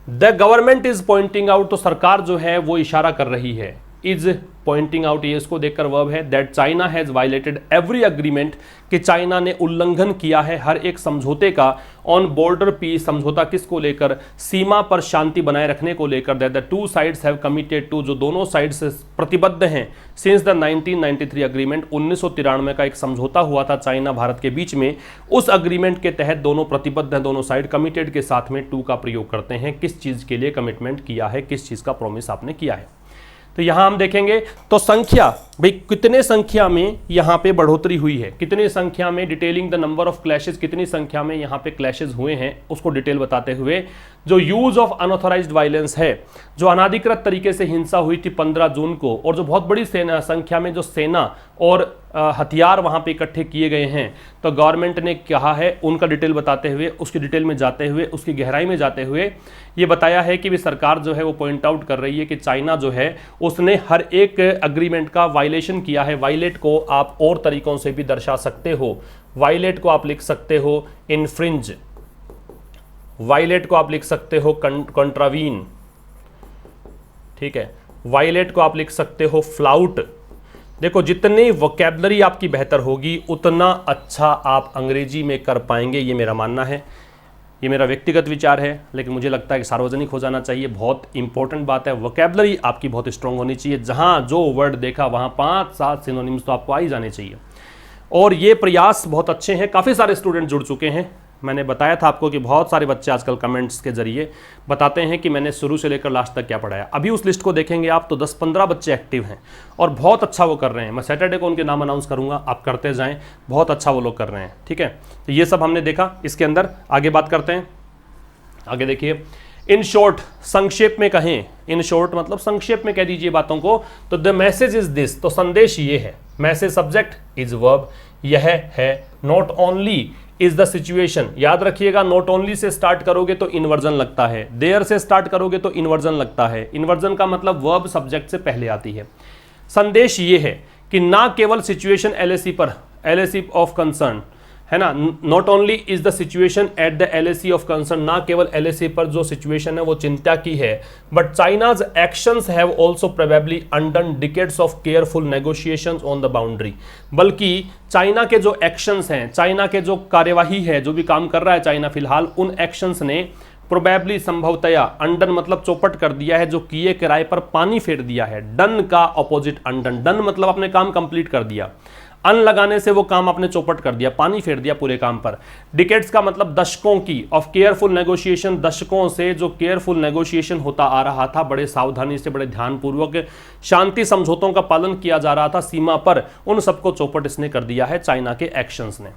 the government is pointing out, तो सरकार जो है वो इशारा कर रही है, इज पॉइंटिंग आउट, ये इसको देखकर वर्ब है, that China has violated every agreement, कि चाइना ने उल्लंघन किया है हर एक समझौते का, ऑन बॉर्डर पीस, समझौता किसको लेकर, सीमा पर शांति बनाए रखने को लेकर, that the two sides have committed to, जो दोनों साइड से प्रतिबद्ध हैं, सिंस द 1993 अग्रीमेंट, 1993 का एक समझौता हुआ था चाइना भारत के बीच में, उस अग्रीमेंट के तहत दोनों प्रतिबद्ध हैं, दोनों साइड कमिटेड के साथ में टू का प्रयोग करते हैं, किस चीज के लिए कमिटमेंट किया है, किस चीज का प्रॉमिस आपने किया है। तो यहां हम देखेंगे तो संख्या, भाई कितने संख्या में यहां पे बढ़ोतरी हुई है, कितनी संख्या में, detailing the number of clashes, कितनी संख्या में यहां पे क्लैशेस हुए हैं उसको डिटेल बताते हुए, जो यूज ऑफ अनऑथोराइज्ड वायलेंस है, जो अनाधिकृत तरीके से हिंसा हुई थी 15 जून को, और जो बहुत बड़ी संख्या में जो सेना और हथियार वहां पे इकट्ठे किए गए हैं, तो गवर्नमेंट ने कहा है, उनका डिटेल बताते हुए, उसकी डिटेल में जाते हुए, उसकी गहराई में जाते हुए ये बताया है कि भी सरकार जो है वो पॉइंट आउट कर रही है कि चाइना जो है उसने हर एक एग्रीमेंट का वायलेशन किया है। वायलेट को आप और तरीकों से भी दर्शा सकते हो, वायलेट को आप लिख सकते हो इनफ्रिंज, वायलेट को आप लिख सकते हो कंट्रावीन, ठीक है, वायलेट को आप लिख सकते हो फ्लाउट। देखो जितनी वोकैबुलरी आपकी बेहतर होगी उतना अच्छा आप अंग्रेजी में कर पाएंगे, ये मेरा मानना है, ये मेरा व्यक्तिगत विचार है, लेकिन मुझे लगता है कि सार्वजनिक हो जाना चाहिए। बहुत इंपॉर्टेंट बात है, वोकैबुलरी आपकी बहुत स्ट्रांग होनी चाहिए, जहां जो वर्ड देखा वहां 5-7 सिनोनिम्स तो आपको आ ही जाने चाहिए। और ये प्रयास बहुत अच्छे हैं, काफ़ी सारे स्टूडेंट जुड़ चुके हैं। मैंने बताया था आपको कि बहुत सारे बच्चे आजकल कमेंट्स के जरिए बताते हैं कि मैंने शुरू से लेकर लास्ट तक क्या पढ़ाया। अभी उस लिस्ट को देखेंगे आप तो 10-15 बच्चे एक्टिव हैं और बहुत अच्छा वो कर रहे हैं। मैं सैटरडे को उनके नाम अनाउंस करूंगा, आप करते जाएं, बहुत अच्छा वो लोग कर रहे हैं। ठीक है, तो ये सब हमने देखा। इसके अंदर आगे बात करते हैं। आगे देखिए, इन शॉर्ट, संक्षेप में कहें, इन शॉर्ट मतलब संक्षेप में कह दीजिए बातों को, तो द मैसेज इज दिस, तो संदेश ये है, मैसेज सब्जेक्ट इज वर्ब, यह है not only is the situation, याद रखिएगा नॉट ओनली से स्टार्ट करोगे तो इन्वर्जन लगता है, देयर से स्टार्ट करोगे तो इन्वर्जन लगता है। इन्वर्जन का मतलब वर्ब सब्जेक्ट से पहले आती है। संदेश ये है कि ना केवल सिचुएशन एलएसी पर, एलएसी ऑफ कंसर्न है ना, not only is the situation at the LAC of concern, ना केवल एलएसी पर जो सिचुएशन है वो चिंता की है, but China's actions have also probably undone decades of careful negotiations on the boundary, बल्कि चाइना के जो एक्शंस हैं, चाइना के जो कार्यवाही है, जो भी काम कर रहा है चाइना फिलहाल, उन एक्शंस ने प्रोबेबली संभवतया, अंडन मतलब चौपट कर दिया है, जो किए किराए पर पानी फेर दिया है। डन का ऑपोजिट अंडन, डन मतलब अपने काम कंप्लीट कर दिया, अन लगाने से वो काम अपने चौपट कर दिया, पानी फेर दिया पूरे काम पर। डिकेड्स का मतलब दशकों की, ऑफ केयरफुल नेगोशिएशन, दशकों से जो केयरफुल नेगोशिएशन होता आ रहा था, बड़े सावधानी से, बड़े ध्यानपूर्वक शांति समझौतों का पालन किया जा रहा था सीमा पर, उन सबको चौपट इसने कर दिया है चाइना के एक्शंस ने।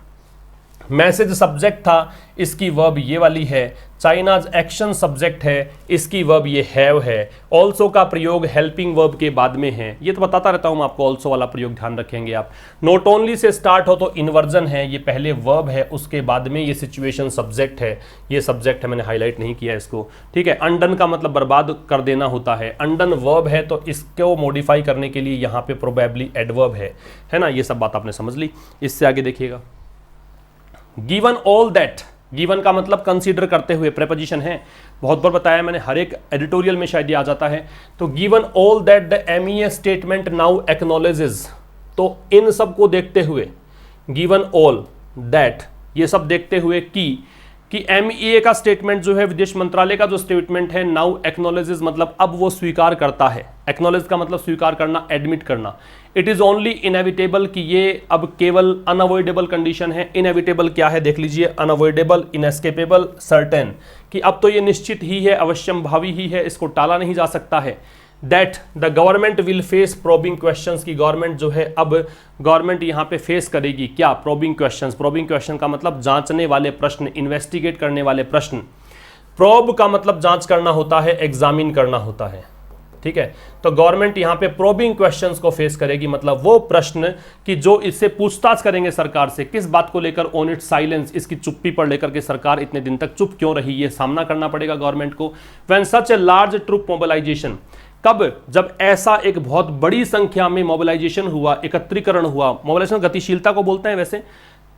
मैसेज सब्जेक्ट था, इसकी वर्ब ये वाली है। चाइनाज एक्शन सब्जेक्ट है, इसकी वर्ब ये हैव है। ऑल्सो का प्रयोग हेल्पिंग वर्ब के बाद में है, ये तो बताता रहता हूं मैं आपको, ऑल्सो वाला प्रयोग ध्यान रखेंगे आप। नॉट ओनली से स्टार्ट हो तो इन्वर्जन है, ये पहले वर्ब है, उसके बाद में ये सिचुएशन सब्जेक्ट है, ये सब्जेक्ट है, मैंने हाईलाइट नहीं किया इसको, ठीक है। अंडन का मतलब बर्बाद कर देना होता है, अंडन वर्ब है, तो इसको मॉडिफाई करने के लिए यहाँ पे प्रोबेबली एडवर्ब है ना, ये सब बात आपने समझ ली। इससे आगे देखिएगा, गिवन ऑल दैट, गिवन का मतलब कंसीडर करते हुए, प्रेपोजिशन है, बहुत बार बताया मैंने, हर एक एडिटोरियल में शायद ये आ जाता है। तो given all that the MEA statement now acknowledges, तो इन सब को देखते हुए, गिवन ऑल दैट, ये सब देखते हुए कि एमईए का स्टेटमेंट जो है, विदेश मंत्रालय का जो स्टेटमेंट है, नाउ एक्नॉलेजेस मतलब अब वो स्वीकार करता है। एक्नॉलेज का मतलब स्वीकार करना, एडमिट करना। इट इज ओनली इनएविटेबल, कि ये अब केवल अनअवॉइडेबल कंडीशन है। इनएविटेबल क्या है देख लीजिए, अनअवॉइडेबल, इनएस्केपेबल, सर्टेन, कि अब तो ये निश्चित ही है, अवश्यम भावी ही है, इसको टाला नहीं जा सकता है। That the government will face probing questions, की गवर्नमेंट जो है, अब गवर्नमेंट यहाँ पे फेस करेगी क्या, प्रोबिंग क्वेश्चंस। प्रोबिंग क्वेश्चन का मतलब जांचने वाले प्रश्न, इन्वेस्टिगेट करने वाले प्रश्न। प्रोब का मतलब जांच करना होता है, एग्जामिन करना होता है, ठीक है। तो गवर्नमेंट यहाँ पे प्रोबिंग क्वेश्चंस को फेस करेगी, मतलब वो प्रश्न कि जो इससे पूछताछ करेंगे सरकार से, किस बात को लेकर, ऑन इट साइलेंस, इसकी चुप्पी पर लेकर के सरकार इतने दिन तक चुप क्यों रही, ये सामना करना पड़ेगा गवर्नमेंट को। When such a large troop mobilisation, कब, जब ऐसा एक बहुत बड़ी संख्या में मोबिलाइजेशन हुआ, एकत्रीकरण हुआ, मोबिलाइजेशन गतिशीलता को बोलते हैं वैसे।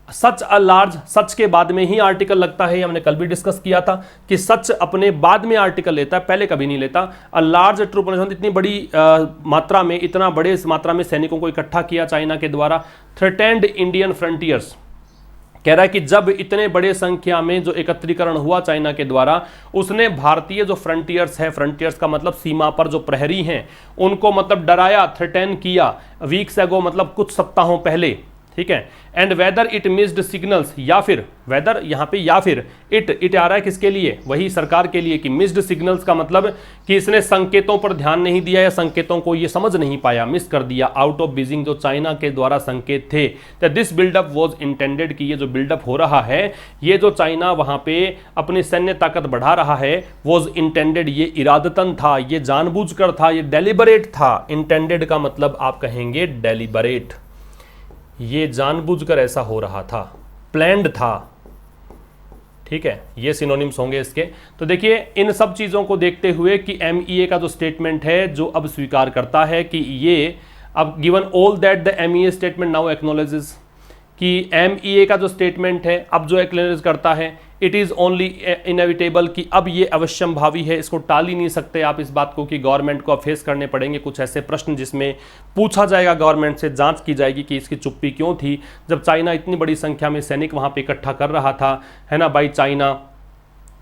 सच अ लार्ज, सच के बाद में ही आर्टिकल लगता है, हमने कल भी डिस्कस किया था कि सच अपने बाद में आर्टिकल लेता है, पहले कभी नहीं लेता। अ लार्ज ट्रूप, इतनी बड़ी मात्रा में, इतना बड़े मात्रा में सैनिकों को इकट्ठा किया चाइना के द्वारा। थ्रेटेंड इंडियन फ्रंटियर्स, कह रहा है कि जब इतने बड़े संख्या में जो एकत्रीकरण हुआ चाइना के द्वारा, उसने भारतीय जो फ्रंटियर्स है, फ्रंटियर्स का मतलब सीमा पर जो प्रहरी हैं, उनको मतलब डराया, थ्रेटन किया, वीक्स एगो मतलब कुछ सप्ताहों पहले, ठीक है। And whether it missed signals, या फिर वेदर यहाँ पे, या फिर इट आ रहा है किसके लिए, वही सरकार के लिए, कि मिस्ड सिग्नल्स का मतलब कि इसने संकेतों पर ध्यान नहीं दिया या संकेतों को ये समझ नहीं पाया, मिस कर दिया, आउट ऑफ बीजिंग, जो चाइना के द्वारा संकेत थे। तो दिस बिल्डअप वाज इंटेंडेड, कि ये जो बिल्डअप हो रहा है, ये जो चाइना वहाँ पे अपनी सैन्य ताकत बढ़ा रहा है, वाज इंटेंडेड, ये इरादतन था, ये जानबूझकर था, ये डेलिबरेट था। इंटेंडेड का मतलब आप कहेंगे डेलिबरेट, ये जानबूझकर ऐसा हो रहा था, प्लैंड था, ठीक है, ये सिनोनिम्स होंगे इसके। तो देखिए इन सब चीज़ों को देखते हुए कि एमईए का जो स्टेटमेंट है, जो अब स्वीकार करता है कि ये अब given all that the MEA statement now acknowledges, कि एमईए का जो स्टेटमेंट है अब जो एक्नॉलेज करता है, इट इज़ ओनली इनएविटेबल, कि अब ये अवश्यम भावी है, इसको टाल ही नहीं सकते आप इस बात को, कि गवर्नमेंट को अब फेस करने पड़ेंगे कुछ ऐसे प्रश्न जिसमें पूछा जाएगा गवर्नमेंट से, जांच की जाएगी कि इसकी चुप्पी क्यों थी, जब चाइना इतनी बड़ी संख्या में सैनिक वहाँ पे इकट्ठा कर रहा था, है ना। By China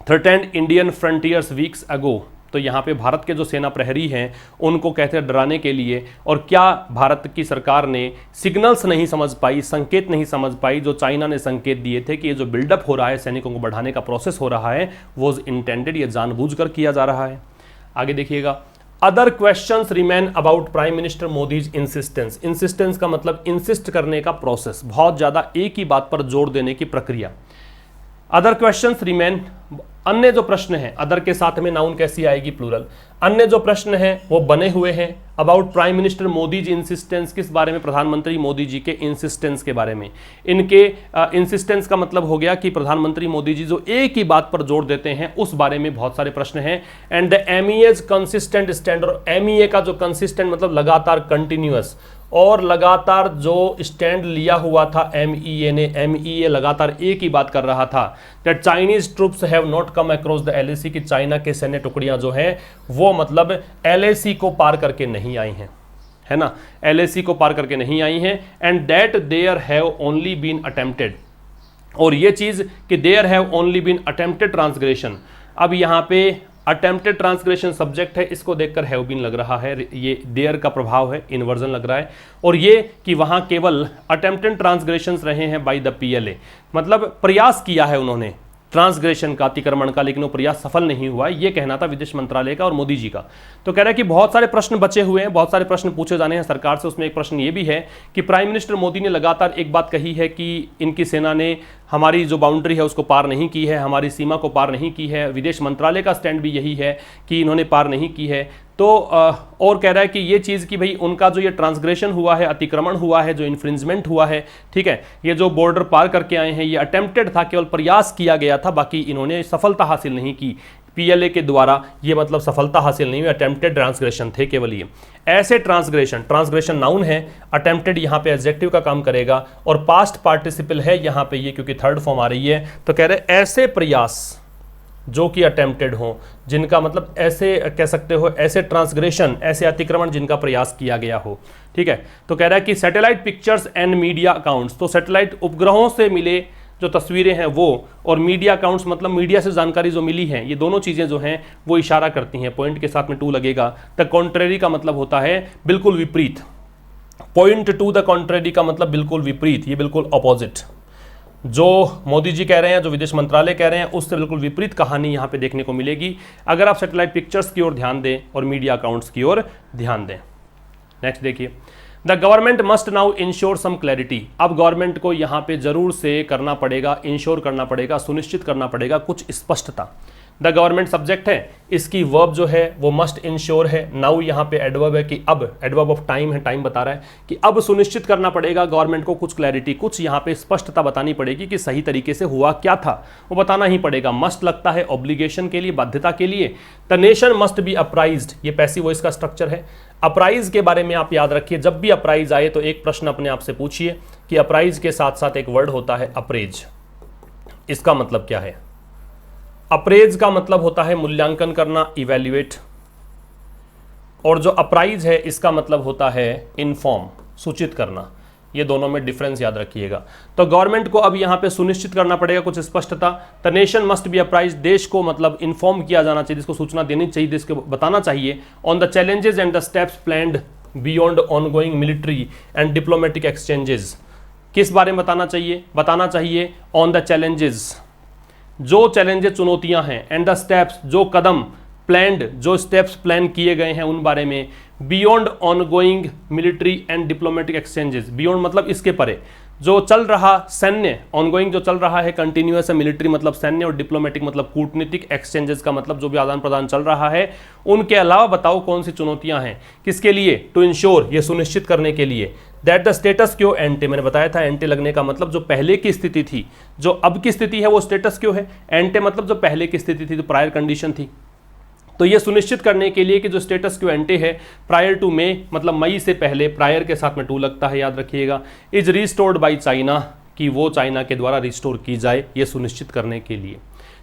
threatened Indian frontiers weeks ago, तो यहाँ पे भारत के जो सेना प्रहरी हैं उनको कहते हैं डराने के लिए। और क्या भारत की सरकार ने सिग्नल्स नहीं समझ पाई, संकेत नहीं समझ पाई, जो चाइना ने संकेत दिए थे कि ये जो बिल्डअप हो रहा है, सैनिकों को बढ़ाने का प्रोसेस हो रहा है, वो इंटेंडेड, ये जानबूझकर किया जा रहा है। आगे देखिएगा, other questions remain about Prime minister Modi's insistence. Insistence का मतलब इंसिस्ट करने का प्रोसेस, बहुत ज़्यादा एक ही बात पर जोर देने की प्रक्रिया। अदर क्वेश्चंस रिमेन, अन्य जो प्रश्न हैं, अदर के साथ में नाउन कैसी आएगी, प्लूरल, अन्य जो प्रश्न हैं वो बने हुए हैं, about Prime Minister Modi ji insistence, किस बारे में? प्रधानमंत्री मोदी जी के इंसिस्टेंस के बारे में। इनके इंसिस्टेंस का मतलब हो गया कि प्रधानमंत्री मोदी जी जो एक ही बात पर जोर देते हैं उस बारे में बहुत सारे प्रश्न हैं। And the MEA's consistent stand, और MEA का जो कंसिस्टेंट मतलब लगातार, कंटिन्यूअस, और लगातार जो स्टैंड लिया हुआ था MEA ने, MEA लगातार एक ही बात कर रहा था, that Chinese troops have not come across the LAC, कि चाइना के सैन्य टुकड़ियां जो हैं वो मतलब LAC को पार करके नहीं आई हैं, है ना, LAC को पार करके नहीं आई हैं। And that there have only been attempted, और ये चीज कि there have only been attempted transgression, अब यहाँ पे अटेम्प्टेड ट्रांसग्रेशन सब्जेक्ट है, इसको देखकर हैव बीन लग रहा है, ये देयर का प्रभाव है, इन्वर्जन लग रहा है, और ये कि वहां केवल अटेम्प्टेड ट्रांसग्रेशंस रहे हैं बाय द PLA, मतलब प्रयास किया है उन्होंने ट्रांसग्रेशन का, अतिक्रमण का, लेकिन वो प्रयास सफल नहीं हुआ, ये कहना था विदेश मंत्रालय का और मोदी जी का। तो कह रहा है कि बहुत सारे प्रश्न बचे हुए हैं, बहुत सारे प्रश्न पूछे जाने हैं सरकार से। उसमें एक प्रश्न ये भी है कि प्राइम मिनिस्टर मोदी ने लगातार एक बात कही है कि इनकी सेना ने हमारी जो बाउंड्री है उसको पार नहीं की है, हमारी सीमा को पार नहीं की है। विदेश मंत्रालय का स्टैंड भी यही है कि इन्होंने पार नहीं की है। तो और कह रहा है कि ये चीज़ कि भाई उनका जो ये ट्रांसग्रेशन हुआ है, अतिक्रमण हुआ है, जो इन्फ्रिंजमेंट हुआ है, ठीक है, ये जो बॉर्डर पार करके आए हैं, ये अटेम्प्टेड था, केवल प्रयास किया गया था, बाकी इन्होंने सफलता हासिल नहीं की PLA के द्वारा, ये मतलब सफलता हासिल नहीं हुई, अटेम्प्टेड ट्रांसग्रेशन थे केवल ये। ऐसे ट्रांसग्रेशन नाउन है, अटेम्प्टेड यहाँ पे एडजेक्टिव का काम करेगा, और पास्ट पार्टिसिपल है यहाँ पे ये, क्योंकि थर्ड फॉर्म आ रही है। तो कह रहे ऐसे प्रयास जो कि अटेम्प्टेड हो, जिनका मतलब ऐसे कह सकते हो, ऐसे ट्रांसग्रेशन, ऐसे अतिक्रमण जिनका प्रयास किया गया हो, ठीक है। तो कह रहा है कि satellite pictures and media accounts, तो सैटेलाइट उपग्रहों से मिले जो तस्वीरें हैं वो, और मीडिया अकाउंट्स मतलब मीडिया से जानकारी जो मिली है, ये दोनों चीज़ें जो हैं वो इशारा करती हैं, पॉइंट के साथ में टू लगेगा। द कॉन्ट्रेरी का मतलब होता है बिल्कुल विपरीत, पॉइंट टू द कॉन्ट्रेरी का मतलब बिल्कुल विपरीत, ये बिल्कुल अपोजिट। जो मोदी जी कह रहे हैं, जो विदेश मंत्रालय कह रहे हैं, उससे बिल्कुल विपरीत कहानी यहाँ पे देखने को मिलेगी अगर आप सैटेलाइट पिक्चर्स की ओर ध्यान दें और मीडिया अकाउंट्स की ओर ध्यान दें। नेक्स्ट देखिए, the government must now ensure some clarity, अब गवर्नमेंट को यहाँ पे जरूर से करना पड़ेगा, इंश्योर करना पड़ेगा, सुनिश्चित करना पड़ेगा कुछ स्पष्टता। द गवर्नमेंट सब्जेक्ट है, इसकी वर्ब जो है वो मस्ट इंश्योर है। नाउ यहाँ पे एडवर्ब है कि अब, एडवर्ब ऑफ टाइम है, टाइम बता रहा है कि अब सुनिश्चित करना पड़ेगा गवर्नमेंट को कुछ क्लैरिटी, कुछ यहाँ पे स्पष्टता बतानी पड़ेगी कि सही तरीके से हुआ क्या था, वो बताना ही पड़ेगा। मस्ट लगता है ऑब्लिगेशन के लिए, बाध्यता के लिए। द नेशन मस्ट बी अप्राइज्ड, ये पैसिव वॉइस का स्ट्रक्चर है। अप्राइज के बारे में आप याद रखिए, जब भी अप्राइज आए तो एक प्रश्न अपने आप से पूछिए कि अप्राइज के साथ साथ एक वर्ड होता है अप्रेज, इसका मतलब क्या है? अप्रेज का मतलब होता है मूल्यांकन करना, इवैल्यूएट, और जो अप्राइज है इसका मतलब होता है इन्फॉर्म, सूचित करना। ये दोनों में डिफरेंस याद रखिएगा। तो गवर्नमेंट को अब यहाँ पे सुनिश्चित करना पड़ेगा कुछ स्पष्टता। The nation must be apprise, देश को मतलब इन्फॉर्म किया जाना चाहिए, जिसको सूचना देनी चाहिए, देश को बताना चाहिए। On the challenges and the steps planned beyond ongoing military and diplomatic exchanges, किस बारे में बताना चाहिए? बताना चाहिए ऑन द चैलेंजेस, जो चैलेंजेस चुनौतियां हैं, एंड द स्टेप्स जो कदम, प्लान्ड जो स्टेप्स प्लान किए गए हैं उन बारे में, beyond ongoing military and diplomatic exchanges, beyond मतलब इसके परे, जो चल रहा सैन्य, ऑनगोइंग जो चल रहा है, कंटिन्यूअस है, मिलिट्री मतलब सैन्य, और डिप्लोमेटिक मतलब कूटनीतिक, एक्सचेंजेस का मतलब जो भी आदान प्रदान चल रहा है, उनके अलावा बताओ कौन सी चुनौतियां हैं, किसके लिए? टू इंश्योर, ये सुनिश्चित करने के लिए, दैट द स्टेटस क्यो एंटे, मैंने बताया था एंटे लगने का मतलब जो पहले की स्थिति थी, जो अब की स्थिति है वो स्टेटस क्यो है, एंटे मतलब जो पहले की स्थिति थी, जो प्रायर कंडीशन थी। तो ये सुनिश्चित करने के लिए कि जो स्टेटस क्यो एंटे है, प्रायर टू मई मतलब मई से पहले, प्रायर के साथ में टू लगता है, याद रखिएगा, इज रिस्टोर्ड बाय चाइना, कि वो चाइना के द्वारा रिस्टोर की जाए, ये सुनिश्चित करने के लिए।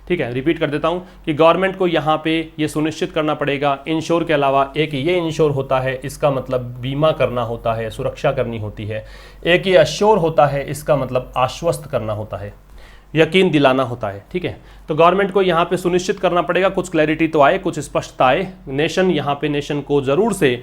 ठीक है, रिपीट कर देता हूं कि गवर्नमेंट को यहाँ पे ये सुनिश्चित करना पड़ेगा। इंश्योर के अलावा एक ये इंश्योर होता है, इसका मतलब बीमा करना होता है, सुरक्षा करनी होती है। एक ये अश्योर होता है, इसका मतलब आश्वस्त करना होता है, यकीन दिलाना होता है। ठीक है, तो गवर्नमेंट को यहाँ पे सुनिश्चित करना पड़ेगा कुछ क्लैरिटी तो आए, कुछ स्पष्टता आए। नेशन, यहाँ पे नेशन को जरूर से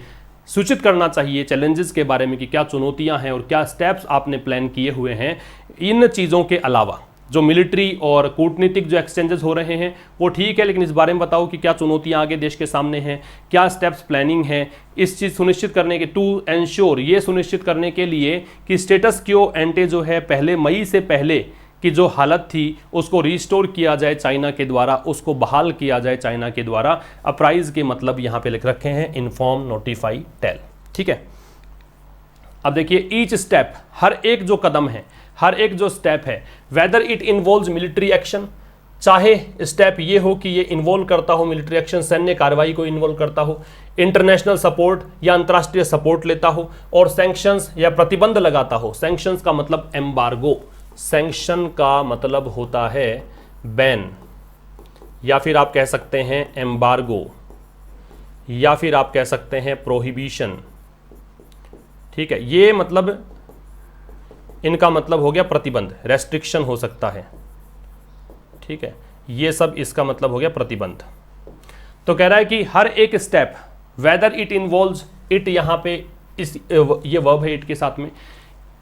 सूचित करना चाहिए चैलेंजेस के बारे में कि क्या चुनौतियां हैं और क्या स्टेप्स आपने प्लान किए हुए हैं। इन चीज़ों के अलावा जो मिलिट्री और कूटनीतिक जो एक्सचेंजेस हो रहे हैं वो ठीक है, लेकिन इस बारे में बताओ कि क्या चुनौतियां आगे देश के सामने हैं, क्या स्टेप्स प्लानिंग है इस चीज़ सुनिश्चित करने के, टू एंश्योर, ये सुनिश्चित करने के लिए कि स्टेटस क्यो एंटे जो है पहले मई से पहले कि जो हालत थी उसको रिस्टोर किया जाए चाइना के द्वारा, उसको बहाल किया जाए चाइना के द्वारा। अप्राइज के मतलब यहाँ पे लिख रखे हैं इन्फॉर्म, नोटिफाई, टेल। ठीक है, अब देखिए ईच स्टेप, हर एक जो कदम है, हर एक जो स्टेप है, whether it involves military action, चाहे स्टेप ये हो कि ये इन्वॉल्व करता हो मिलिट्री एक्शन, सैन्य कार्रवाई को इन्वॉल्व करता हो, इंटरनेशनल सपोर्ट या अंतर्राष्ट्रीय सपोर्ट लेता हो, और सैंक्शंस या प्रतिबंध लगाता हो। सैंक्शंस का मतलब एम्बार्गो, सैंक्शन का मतलब होता है बैन, या फिर आप कह सकते हैं एम्बार्गो, या फिर आप कह सकते हैं प्रोहिबिशन। ठीक है, ये मतलब इनका मतलब हो गया प्रतिबंध, रेस्ट्रिक्शन हो सकता है। ठीक है, ये सब इसका मतलब हो गया प्रतिबंध। तो कह रहा है कि हर एक step, whether it involves, it यहां पे इस ये वर्ब है इट के साथ में,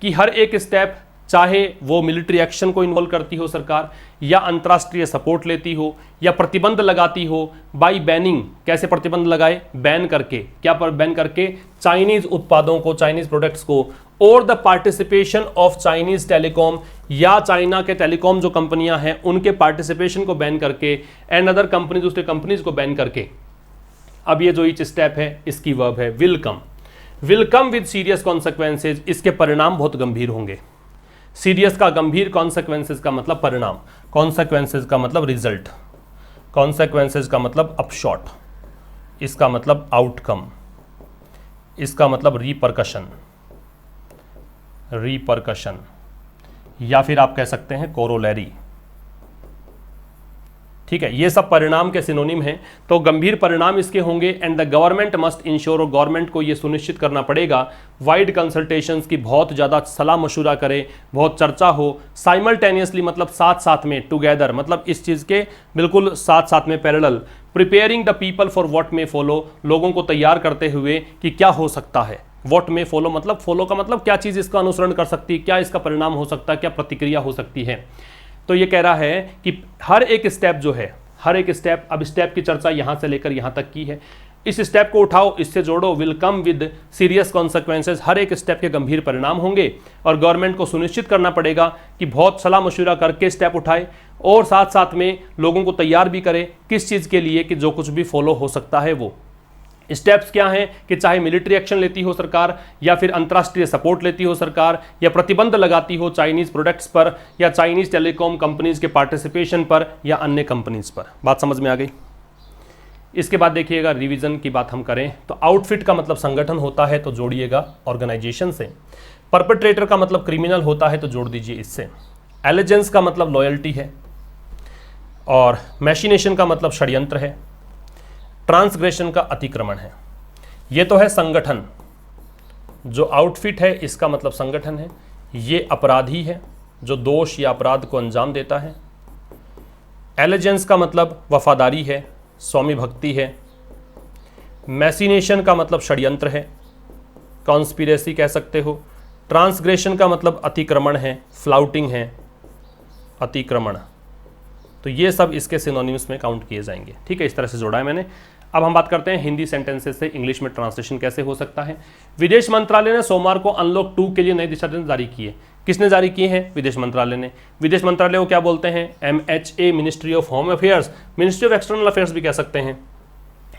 कि हर एक स्टेप चाहे वो मिलिट्री एक्शन को इन्वॉल्व करती हो सरकार, या अंतर्राष्ट्रीय सपोर्ट लेती हो, या प्रतिबंध लगाती हो बाय बैनिंग। कैसे प्रतिबंध लगाए? बैन करके। क्या पर बैन करके? चाइनीज उत्पादों को, चाइनीज प्रोडक्ट्स को, और the participation of Chinese telecom, या चाइना के टेलीकॉम जो कंपनियां हैं उनके पार्टिसिपेशन को बैन करके, एंड अदर कंपनीज, दूसरे कंपनीज को बैन करके। अब ये जो ईच स्टेप है इसकी वर्ब है will come. Will come with serious consequences, इसके परिणाम बहुत गंभीर होंगे। सीरियस का गंभीर, कॉन्सिक्वेंसेज का मतलब परिणाम, कॉन्सिक्वेंसेज का मतलब रिजल्ट, कॉन्सिक्वेंसेज का मतलब अपशॉट, इसका मतलब आउटकम, इसका मतलब रिपरकशन, रिपरकशन, या फिर आप कह सकते हैं कोरोलरी। ठीक है, ये सब परिणाम के सिनोनिम हैं। तो गंभीर परिणाम इसके होंगे। And the government must ensure, और गवर्नमेंट को ये सुनिश्चित करना पड़ेगा, वाइड कंसल्टेशंस की बहुत ज़्यादा सलाह मशूरा करे, बहुत चर्चा हो, साइमल्टेनियसली मतलब साथ साथ में, टुगेदर मतलब इस चीज़ के बिल्कुल साथ साथ में, parallel, preparing the people for what may follow, लोगों को तैयार करते हुए कि क्या हो सकता है। व्हाट मे फॉलो मतलब, फॉलो का मतलब क्या चीज़ इसका अनुसरण कर सकती है, क्या इसका परिणाम हो सकता है, क्या प्रतिक्रिया हो सकती है। तो ये कह रहा है कि हर एक स्टेप जो है, हर एक स्टेप, अब स्टेप की चर्चा यहां से लेकर यहां तक की है, इस स्टेप को उठाओ, इससे जोड़ो, will come with serious consequences, हर एक स्टेप के गंभीर परिणाम होंगे, और गवर्नमेंट को सुनिश्चित करना पड़ेगा कि बहुत सलाह मशूरा करके स्टेप उठाए, और साथ साथ में लोगों को तैयार भी करे किस चीज़ के लिए, कि जो कुछ भी फॉलो हो सकता है वो स्टेप्स क्या हैं, कि चाहे मिलिट्री एक्शन लेती हो सरकार, या फिर अंतर्राष्ट्रीय सपोर्ट लेती हो सरकार, या प्रतिबंध लगाती हो चाइनीज प्रोडक्ट्स पर, या चाइनीज टेलीकॉम कंपनीज के पार्टिसिपेशन पर, या अन्य कंपनीज पर। बात समझ में आ गई। इसके बाद देखिएगा रिवीजन की बात हम करें तो आउटफिट का मतलब संगठन होता है, तो जोड़िएगा ऑर्गेनाइजेशन से। परपेट्रेटर का मतलब क्रिमिनल होता है, तो जोड़ दीजिए इससे। एलिजेंस का मतलब लॉयल्टी है, और मैशिनेशन का मतलब षड्यंत्र है। ट्रांसग्रेशन का अतिक्रमण है। ये तो है संगठन, जो आउटफिट है इसका मतलब संगठन है। ये अपराधी है जो दोष या अपराध को अंजाम देता है। एलिजेंस का मतलब वफादारी है, स्वामी भक्ति है। मैसिनेशन का मतलब षड्यंत्र है, कॉन्स्पिरेसी कह सकते हो। ट्रांसग्रेशन का मतलब अतिक्रमण है, फ्लाउटिंग है, अतिक्रमण। तो ये सब इसके सिनोनिम्स में काउंट किए जाएंगे। ठीक है, इस तरह से जोड़ा है मैंने। अब हम बात करते हैं हिंदी सेंटेंसेस से इंग्लिश में ट्रांसलेशन कैसे हो सकता है। विदेश मंत्रालय ने सोमवार को अनलॉक 2 के लिए नए दिशा निर्देश जारी किए। किसने जारी किए हैं? विदेश मंत्रालय ने। विदेश मंत्रालय को क्या बोलते हैं? MHA, ministry of home affairs, ministry of external affairs भी कह सकते हैं।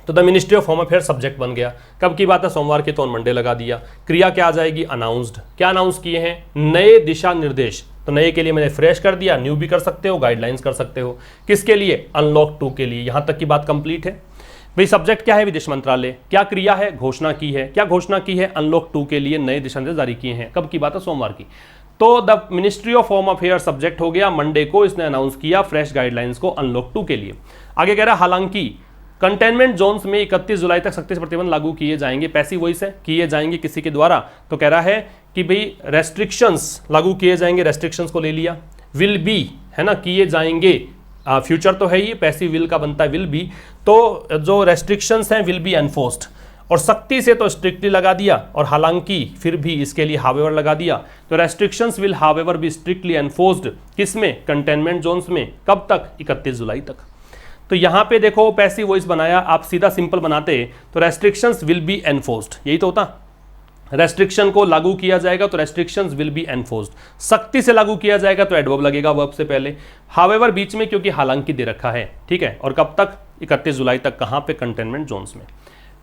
तो the ministry of home affairs subject बन गया। कब की बात है? सोमवार की, तो ऑन मंडे लगा दिया। क्रिया क्या आ जाएगी? अनाउंस्ड। क्या अनाउंस किए हैं? नए दिशा निर्देश। तो नए के लिए मैंने फ्रेश कर दिया, न्यू भी कर सकते हो, गाइडलाइंस कर सकते हो। किसके लिए? अनलॉक 2 के लिए। यहां तक की बात कंप्लीट है भाई। सब्जेक्ट क्या है? विदेश मंत्रालय। क्या क्रिया है? घोषणा की है। क्या घोषणा की है? अनलॉक 2 के लिए नए दिशा निर्देश जारी किए हैं। कब की बात है? सोमवार की। तो the ministry of home affair subject हो गया। मंडे को इसने अनाउंस किया फ्रेश गाइडलाइंस को अनलॉक 2 के लिए। आगे कह रहा है हालांकि कंटेनमेंट जोन्स में 31 जुलाई तक सख्ती से प्रतिबंध लागू किए जाएंगे। पैसिव वॉइस है, किए जाएंगे किसी के द्वारा। तो कह रहा है कि भाई रेस्ट्रिक्शंस लागू किए जाएंगे, रेस्ट्रिक्शंस को ले लिया। विल बी है ना, किए जाएंगे, फ्यूचर तो है ही, पैसिव विल का बनता है विल बी। तो जो रेस्ट्रिक्शंस हैं विल बी एनफोर्स्ड, और सख्ती से तो स्ट्रिक्टली लगा दिया, और हालांकि फिर भी इसके लिए हावेवर लगा दिया। तो restrictions will however be strictly enforced. किसमें? कंटेनमेंट जोन्स में। कब तक? 31 जुलाई तक। तो यहां पे देखो पैसिव वॉइस बनाया, आप सीधा सिंपल बनाते तो रेस्ट्रिक्शंस विल बी एनफोर्स्ड, यही तो होता। रेस्ट्रिक्शन को लागू किया जाएगा तो रेस्ट्रिक्शंस विल बी एनफोर्स्ड, सख्ती से लागू किया जाएगा तो एडवर्ब लगेगा वर्ब से पहले। हावेवर बीच में क्योंकि हालांकि दे रखा है, ठीक है। और कब तक? 31 जुलाई तक। कहां पे? कंटेनमेंट जोन्स में।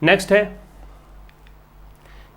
नेक्स्ट है,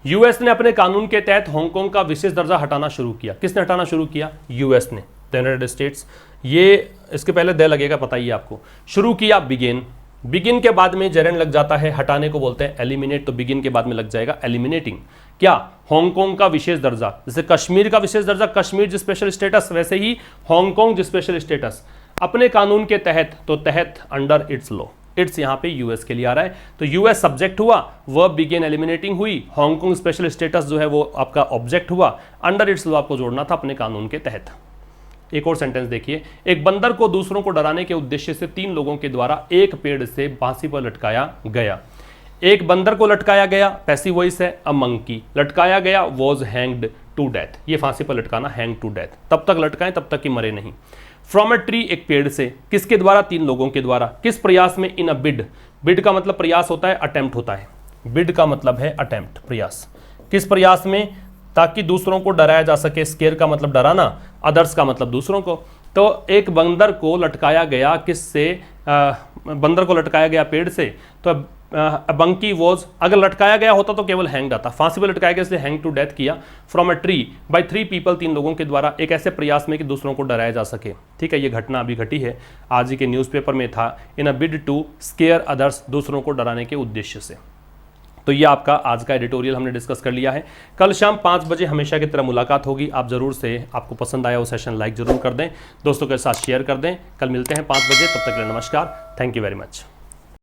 यूएस ने अपने कानून के तहत हांगकांग का विशेष दर्जा हटाना शुरू किया। किसने हटाना शुरू किया? यूएस ने, यूनाइटेड स्टेट्स। ये इसके पहले दे लगेगा, पता ही आपको। शुरू किया, बिगिन। बिगिन के बाद में जेरेंड लग जाता है, हटाने को बोलते हैं एलिमिनेट, तो बिगिन के बाद में लग जाएगा एलिमिनेटिंग। क्या? हांगकांग का विशेष दर्जा। जैसे कश्मीर का विशेष दर्जा, कश्मीर जो स्पेशल स्टेटस, वैसे ही हांगकांग जो स्पेशल स्टेटस अपने कानून के तहत, तो तहत अंडर इट्स लॉ। इट्स यहां पे यूएस के लिए आ रहा है, तो यूएस सब्जेक्ट हुआ, वर्ब बिगिन एलिमिनेटिंग हुई, हांगकांग स्पेशल स्टेटस जो है वो आपका ऑब्जेक्ट हुआ, अंडर इट्स लॉ आपको जोड़ना था अपने कानून के तहत। एक और सेंटेंस देखिए, एक बंदर को दूसरों को डराने के उद्देश्य से 3 लोगों के द्वारा एक पेड़ से फांसी पर लटकाया गया। एक बंदर को लटकाया गया, पैसिव वॉइस है, अ मंकी। लटकाया गया, वॉज हैंग्ड टू डेथ। ये फांसी पर लटकाना, हैंग टू डेथ, तब तक लटकाएं तब तक कि मरे नहीं। फ्रॉम अ ट्री, एक पेड़ से। किसके द्वारा? 3 लोगों के द्वारा। किस प्रयास में? इन अ बिड। बिड का मतलब प्रयास होता है, अटेम्प्ट होता है। बिड का मतलब है अटेम्प्ट, प्रयास। किस प्रयास में? ताकि दूसरों को डराया जा सके। स्केयर का मतलब डराना, अदर्स का मतलब दूसरों को। तो एक बंदर को लटकाया गया किससे? बंदर को लटकाया गया पेड़ से। तो बंकी वॉज, अगर लटकाया गया होता तो केवल हैंग आता, फांसी पर लटकाया गया इसलिए हैंग टू डेथ किया। From a tree bye 3 people, 3 लोगों के द्वारा, एक ऐसे प्रयास में कि दूसरों को डराया जा सके। ठीक है, ये घटना अभी घटी है, आज ही के न्यूज़पेपर में था। इन अ बिड टू स्केयर अदर्स, दूसरों को डराने के उद्देश्य से। तो ये आपका आज का एडिटोरियल हमने डिस्कस कर लिया है। कल शाम 5 बजे हमेशा की तरह मुलाकात होगी। आप जरूर से, आपको पसंद आया वो सेशन लाइक जरूर कर दें, दोस्तों के साथ शेयर कर दें। कल मिलते हैं 5 बजे, तब तक के लिए नमस्कार, थैंक यू वेरी मच।